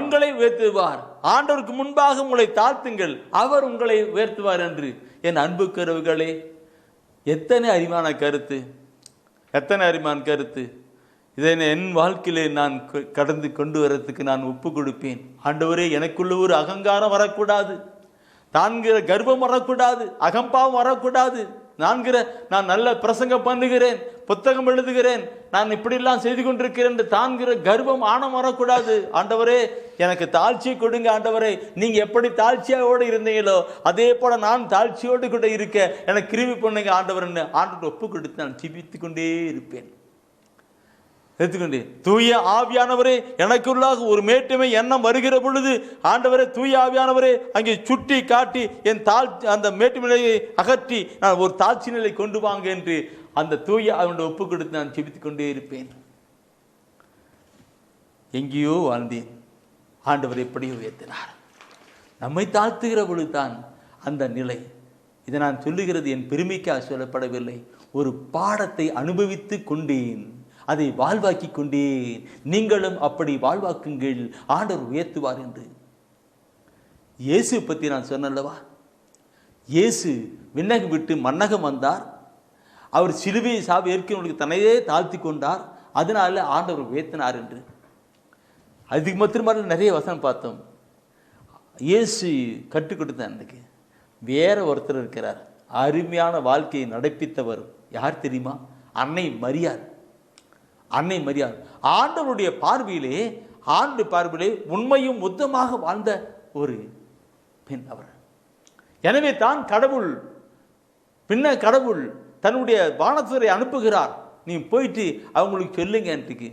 ஆண்டவருக்கு முன்பாக உங்களை தாழ்த்துங்கள், அவர் உங்களை உயர்த்துவார் என்று. என் அன்புக்குறவுகளே, எத்தனை அறிவான கருத்து. இதை என் வாழ்க்கையிலே நான் கடந்து கொண்டு வரத்துக்கு நான் ஒப்பு கொடுப்பேன். ஆண்டவரே, எனக்குள்ள ஒரு அகங்காரம் வரக்கூடாது, தான்கிற கர்வம் வரக்கூடாது, அகம்பாவம் வரக்கூடாது. நான் நல்ல பிரசங்கம் பண்ணுகிறேன், புத்தகம் எழுதுகிறேன், நான் இப்படிலாம் செய்து கொண்டிருக்கிறேன் என்று தான்கிற கர்வம் ஆணம் வரக்கூடாது. ஆண்டவரே, எனக்கு தாழ்ச்சியை கொடுங்க. ஆண்டவரே, நீங்க எப்படி தாழ்ச்சியோடு இருந்தீங்களோ அதே போல நான் தாழ்ச்சியோடு கூட இருக்க எனக்கு கிருபை பண்ணுங்க ஆண்டவர்னு ஆண்டவர் ஒப்பு கொடுத்து நான் ஜெபித்து கொண்டே இருப்பேன். தூய ஆவியானவரே, எனக்குள்ளாக ஒரு மேட்டுமை எண்ணம் வருகிற பொழுது ஆண்டவரே, தூய ஆவியானவரே அங்கே சுட்டி காட்டி என் அந்த மேட்டு நிலையை அகற்றி நான் ஒரு தாழ்ச்சி நிலை கொண்டு வாங்க என்று அந்த தூய அவனுடைய ஒப்பு கொடுத்து நான் ஜெபித்துக் கொண்டே இருப்பேன். எங்கேயோ வாழ்ந்தேன், ஆண்டவர் எப்படியோ உயர்த்தினார். நம்மை தாழ்த்துகிற பொழுதுதான் அந்த நிலை. இதை நான் சொல்லுகிறது என் பெருமைக்காக சொல்லப்படவில்லை. ஒரு பாடத்தை அனுபவித்து கொண்டேன், அதை வாழ்வாக்கி கொண்டேன். நீங்களும் அப்படி வாழ்வாக்குங்கள், ஆண்டவர் உயர்த்துவார் என்று. இயேசு பற்றி நான் சொன்னல்லவா, இயேசு விண்ணகம் விட்டு மன்னகம் வந்தார். அவர் சிலுவையை சாவு ஏற்கனவே தன்னையே தாழ்த்தி கொண்டார். அதனால ஆண்டவர் உயர்த்தினார் என்று. அதுக்கு மாத்திரமாக நிறைய வசனம் பார்த்தோம். இயேசு கற்றுக் கொடுத்த அன்றைக்கு வேற ஒருத்தர் இருக்கிறார். அருமையான வாழ்க்கையை நடப்பித்தவர் யார் தெரியுமா? அன்னை மரியாள். அன்னை மரியாள் ஆண்டவருடைய பார்வையிலே உண்மையும் உத்தமாக வாழ்ந்த ஒரு பெண் அவர். எனவே தான் கடவுள் தன்னுடைய வானதூதரை அனுப்புகிறார். நீ போயிட்டு அவங்களுக்கு சொல்லுங்க என்று,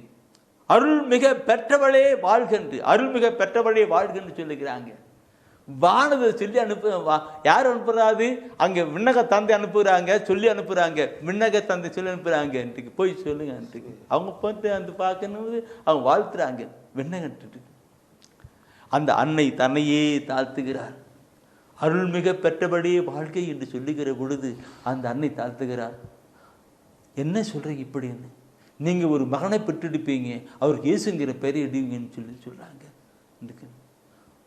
அருள்மிக பெற்றவளே வாழ்கன்று, அருள்மிக பெற்றவளே வாழ்கன்று சொல்லுகிறாங்க. வானதூதர் சொல்லி யார் அனுப்புறாது? அங்கே விண்ணக தந்தை அனுப்புகிறாங்க, சொல்லி அனுப்புகிறாங்க. விண்ணக தந்தை சொல்லி அனுப்புகிறாங்க என்று போய் சொல்லுங்க என்று அவங்க பார்த்து அந்த பார்க்கணும், அவங்க வாழ்த்துறாங்க விண்ணகன்ட்டு. அந்த அன்னை தன்னையே தாழ்த்துகிறார். அருள்மிக பெற்றபடியே வாழ்க்கை என்று சொல்லுகிற பொழுது அந்த அன்னை தாழ்த்துகிறார். என்ன சொல்றீங்க இப்படின்னு? நீங்க ஒரு மகனை பெற்றெடுப்பீங்க, அவருக்கு இயேசுங்கிற பெயரை எடுவீங்கன்னு சொல்றாங்க.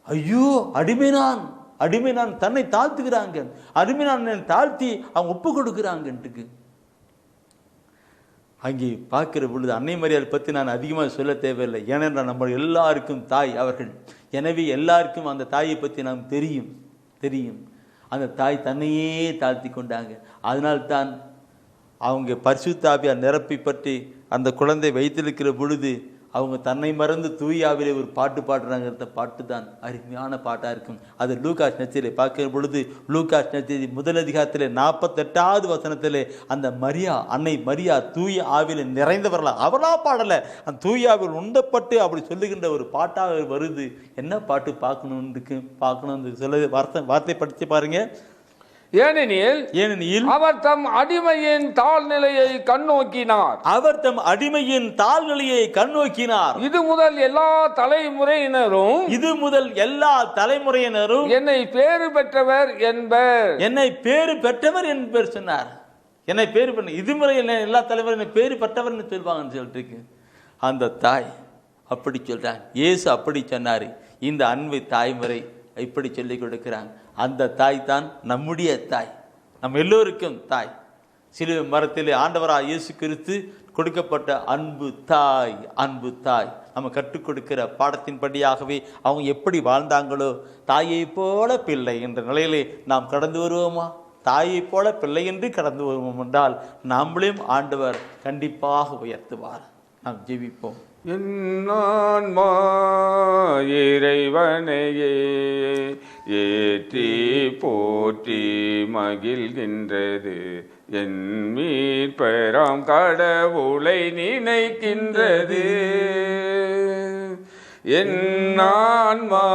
ஐயோ, அடிமை நான் தன்னை தாழ்த்துகிறாங்க. அடிமை நான் தாழ்த்தி அவங்க ஒப்பு கொடுக்குறாங்கன்ட்டுக்கு. அங்கே பார்க்கிற பொழுது அன்னை மரியாள் பற்றி நான் அதிகமாக சொல்ல தேவையில்லை. ஏனென்றால் நம்ம எல்லாருக்கும் தாய் அவர்கள். எனவே எல்லாருக்கும் அந்த தாயை பற்றி நாம் தெரியும். அந்த தாய் தன்னையே தாழ்த்தி கொண்டாங்க. அதனால்தான் அவங்க பரிசுத்த ஆவியால் நிரப்பி பற்றி அந்த குழந்தை வைத்திருக்கிற பொழுது அவங்க தன்னை மறந்து தூயாவிலே ஒரு பாட்டு பாடுறாங்க. பாட்டு தான் அருமையான பாட்டாக இருக்கும். அது லூகாஸ் நற்செய்தியை பார்க்கிற பொழுது லூகாஸ் நற்செய்தி 1 அதிகாரத்திலே 48வது வசனத்திலே அந்த அன்னை மரியா தூய ஆவிலே நிறைந்தவர்களா அவளா பாடலை, அந்த தூய ஆவில் உண்டப்பட்டு அப்படி சொல்லுகின்ற ஒரு பாட்டாக வருது. என்ன பாட்டு பார்க்கணும்னு சொல்ல வார்த்தை படித்து பாருங்க. ஏனெனில் அவர் தம் அடிமையின் தாழ்நிலையை கண்ணோக்கினார். இது முதல் எல்லா தலைமுறையினரும் என்னை பேறு பெற்றவர் என்பர் சொன்னார். என்னை பேறு பண்ண இதுமுறை எல்லா தலைவரும் பேறு பெற்றவர் சொல்வாங்கன்னு சொல்லிட்டு அந்த தாய் அப்படி சொல்றாங்க. இயேசு அப்படி சொன்னாரு. இந்த அன்பு தாய்முறை இப்படி சொல்லிக் கொடுக்கிறாங்க. அந்த தாய் தான் நம்முடைய தாய், நம்ம எல்லோருக்கும் தாய். சிலுவை மரத்திலே ஆண்டவராக இயேசு கிறிஸ்து கொடுக்கப்பட்ட அன்பு தாய் நம்ம கற்றுக் கொடுக்கிற பாடத்தின்படியாகவே அவங்க எப்படி வாழ்ந்தாங்களோ தாயை போல பிள்ளை என்ற நிலையிலே நாம் கடந்து வருவோமா? தாயை போல பிள்ளை என்று கடந்து வருவோம் என்றால் நம்மளையும் ஆண்டவர் கண்டிப்பாக உயர்த்துவார். நாம் ஜெபிப்போம். என்னான்மா இறைவனையே ஏற்றி போற்றி மகிழ்கின்றது, என் மீட்பராம் கடவுளை நினைக்கின்றது. என்னான்மா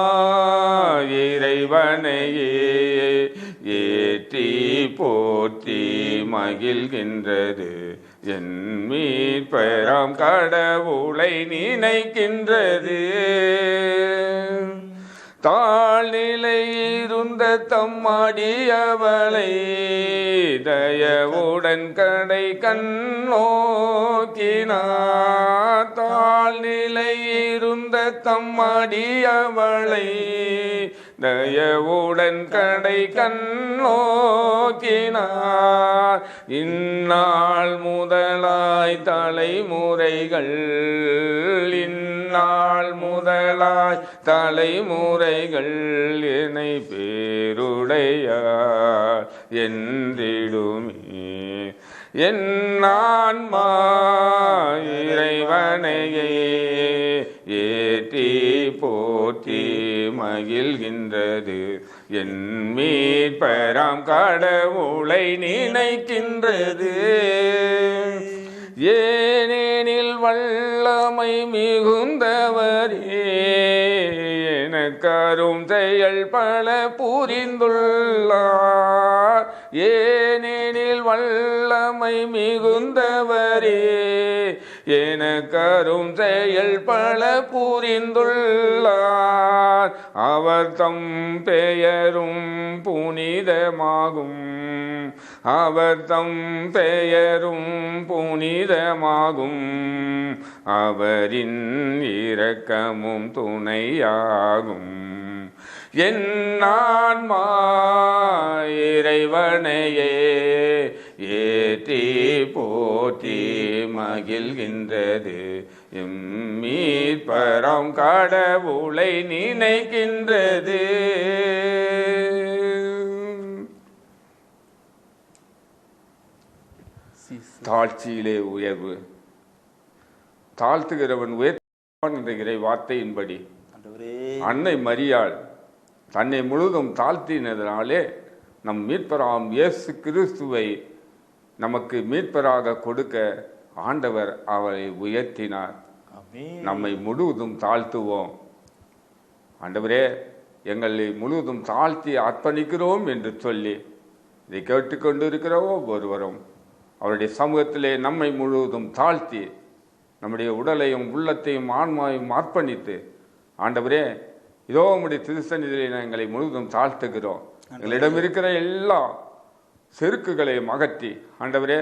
இறைவனையே ஏற்றி போற்றி மகிழ்கின்றது, என் மீட்பராம் கடவுளை நினைக்கின்றது. தாழ்நிலை இருந்த தம்மாடியவளை தயவுடன் கடை கண்ணோக்கினார். தாழ்நிலை இருந்த தம்மாடியவளை தயவுடன் கடை கண்ணோக்கினார். இந்நாள் முதலாய் தலைமுறைகள் என்னை பேருடையார் என்றிடுமே. என் ஆன்மா இறைவனையே ஏற்றி போற்றி மகிழ்கின்றது, என் மீட்பராம் கடவுளை நினைக்கின்றது. ஏனெனில் வல்லமை மிகுந்தவரே எனக்கரும் செயல் பல புரிந்துள்ளார். ஏனெனில் வல்லமை மிகுந்தவரே எனக்கரும் செயல் பல புரிந்துள்ளார். அவர் தம் பெயரும் புனிதமாகும், அவர் தம் பெயரும் புனிதமாகும், அவரின் இரக்கமும் துணையாகும். என் ஆன்மா இறைவனையே ஏற்றி போற்றி மகிழ்கின்றது, மீட்பராம் கடவுளை நினைக்கின்றது. தாழ்ச்சியிலே உயர்வு, தாழ்த்துகிறவன் உயர்த்தான் என்ற இறை வார்த்தையின்படி அன்னை மரியாள் தன்னை முழுதும் தாழ்த்தினதனாலே நம் மீட்பராம் இயேசு கிறிஸ்துவை நமக்கு மீட்பராக கொடுக்க ஆண்டவர் அவரை உயர்த்தினார். நம்மை முழுவதும் தாழ்த்துவோம். ஆண்டவரே, எங்களை முழுவதும் தாழ்த்தி அர்ப்பணிக்கிறோம் என்று சொல்லி இதை கேட்டுக்கொண்டிருக்கிற ஒவ்வொருவரும் அவருடைய சமூகத்திலே நம்மை முழுவதும் தாழ்த்தி நம்முடைய உடலையும் உள்ளத்தையும் ஆன்மாவையும் அர்ப்பணித்து, ஆண்டவரே இதோ உம்முடைய திருசந்நிதியிலே எங்களை முழுவதும் தாழ்த்துகிறோம். எங்களிடம் இருக்கிற எல்லா செருக்குகளையும் அகற்றி ஆண்டவரே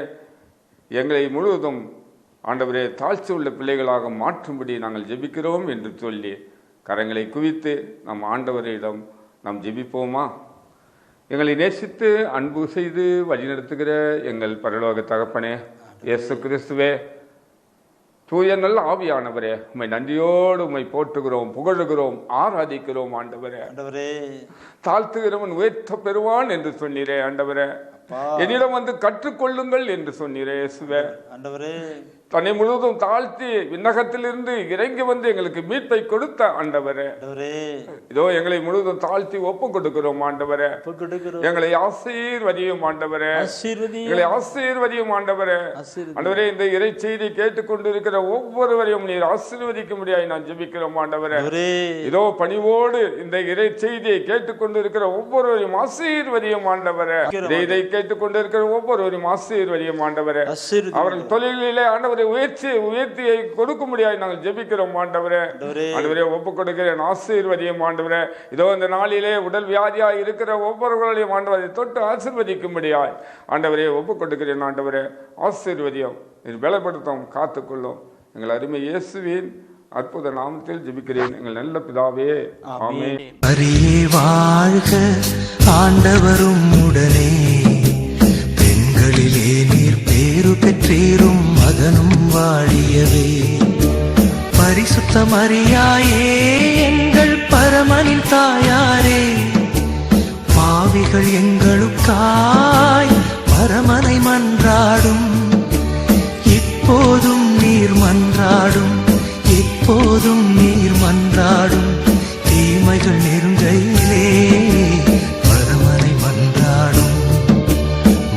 எங்களை முழுவதும் ஆண்டவரே தாழ்ச்சி உள்ள பிள்ளைகளாக மாற்றும்படி நாங்கள் ஜெபிக்கிறோம் என்று சொல்லி கரங்களை குவித்து நம் ஆண்டவரிடம் நாம் ஜெபிப்போமா? எங்களை நேசித்து அன்பு செய்து வழிநடத்துகிற எங்கள் பரலோக தகப்பனே இயேசு கிறிஸ்துவே, தூய நல்ல ஆவியானவரே, உம்மை நன்றியோடு உம்மை போற்றுகிறோம், புகழுகிறோம், ஆராதிக்கிறோம். ஆண்டவரே, தாழ்த்துகிறவன் உயர்த்த பெறுவான் என்று சொன்னீரே. ஆண்டவரே, என்னிடம் வந்து கற்றுக்கொள்ளுங்கள் என்று சொன்னீரே. இயேசுவே, தன்னை முழுவதும் தாழ்த்தி விண்ணகத்திலிருந்து இறங்கி வந்து எங்களுக்கு மீட்பை கொடுத்த ஆண்டவரே, இதோ எங்களை முழுவதும் தாழ்த்தி ஒப்பு கொடுக்கிறோம். ஆண்டவரே, எங்களை ஆசீர்வதியும் ஆண்டவரே, எங்களை ஆசீர்வதியும் ஆண்டவரே. ஆண்டவரே, இந்த இறை செய்தி கேட்டுக்கொண்டிருக்கிற ஒவ்வொருவரையும் நீர் ஆசீர்வதிக்கும்படியாய் நான் ஜெபிக்கிறோம். ஆண்டவரே, இதோ பணிவோடு இந்த இறை செய்தியை கேட்டுக்கொண்டிருக்கிற ஒவ்வொருவரையும் ஆசீர்வதியும் ஆண்டவரே. இதை கேட்டுக்கொண்டிருக்கிற ஒவ்வொருவரையும் ஆசீர்வதியும் ஆண்டவரே. அவர்கள் தொழிலிலே ஆண்டவரை உயர்த்தியை கொடுக்க முடியாது நாங்கள் ஜெபிக்கிறோம். ஆண்டவரே, ஆண்டவரே ஒப்பு கொடுக்கிறேன், ஆசீர்வதியும் ஆண்டவரே. இதோ இந்த நாளிலே உடல் வியாதியாய் இருக்கிற ஒவ்வொருவர்களையும் ஆண்டவரை தொட்டு ஆசீர்வதிக்கும்படியாய் ஆண்டவரே ஒப்பு கொடுக்கிறேன். ஆண்டவரே, ஆசீர்வதியும், பலப்படுத்தும், காத்துக்கொள்ளும். எங்கள் அருமை இயேசுவின் அற்புத நாமத்தில் ஜெபிக்கிறேன் எங்கள் நல்ல பிதாவே, ஆமென். அரியே வாழ்க, ஆண்டவரும் உடனே, பெண்களிலே நீர் பேரு பெற்றீரும், மகனும் வாழியவே. பரிசுத்த மரியாயே, எங்கள் பரமனின் தாயாரே, பாவிகள் எங்களுக்காய் பரமனை மன்றாடும், இப்போதும் நீர் மன்றாடும், எப்போதும் நீர் மன்றாடும். தீமைகள் நெருங்கையிலே பரமனை மன்றாடும்,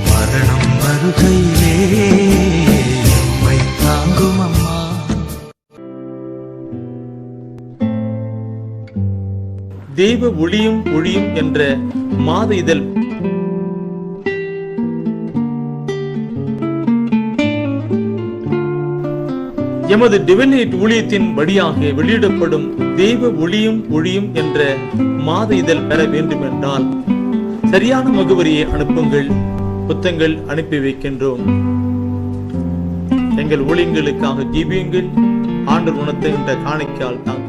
மரணம் வருகையிலே எம்மை தாங்கும் அம்மா. தெய்வ ஒளியும் ஒளியும் என்ற மாத இதழ் எமது டிவைனைட் ஊழியத்தின் வழியாக வெளியிடப்படும் தெய்வ ஒளியும் ஒளியும் என்ற மாத இதழ் பெற வேண்டும் என்றால் சரியான முகவரியை அனுப்புங்கள். புத்தகங்கள் அனுப்பி வைக்கின்றோம். எங்கள் ஊழியங்களுக்காக ஜெபியுங்கள். ஆண்டவர் உணர்த்துகின்ற காணிக்கையால் தாங்கள்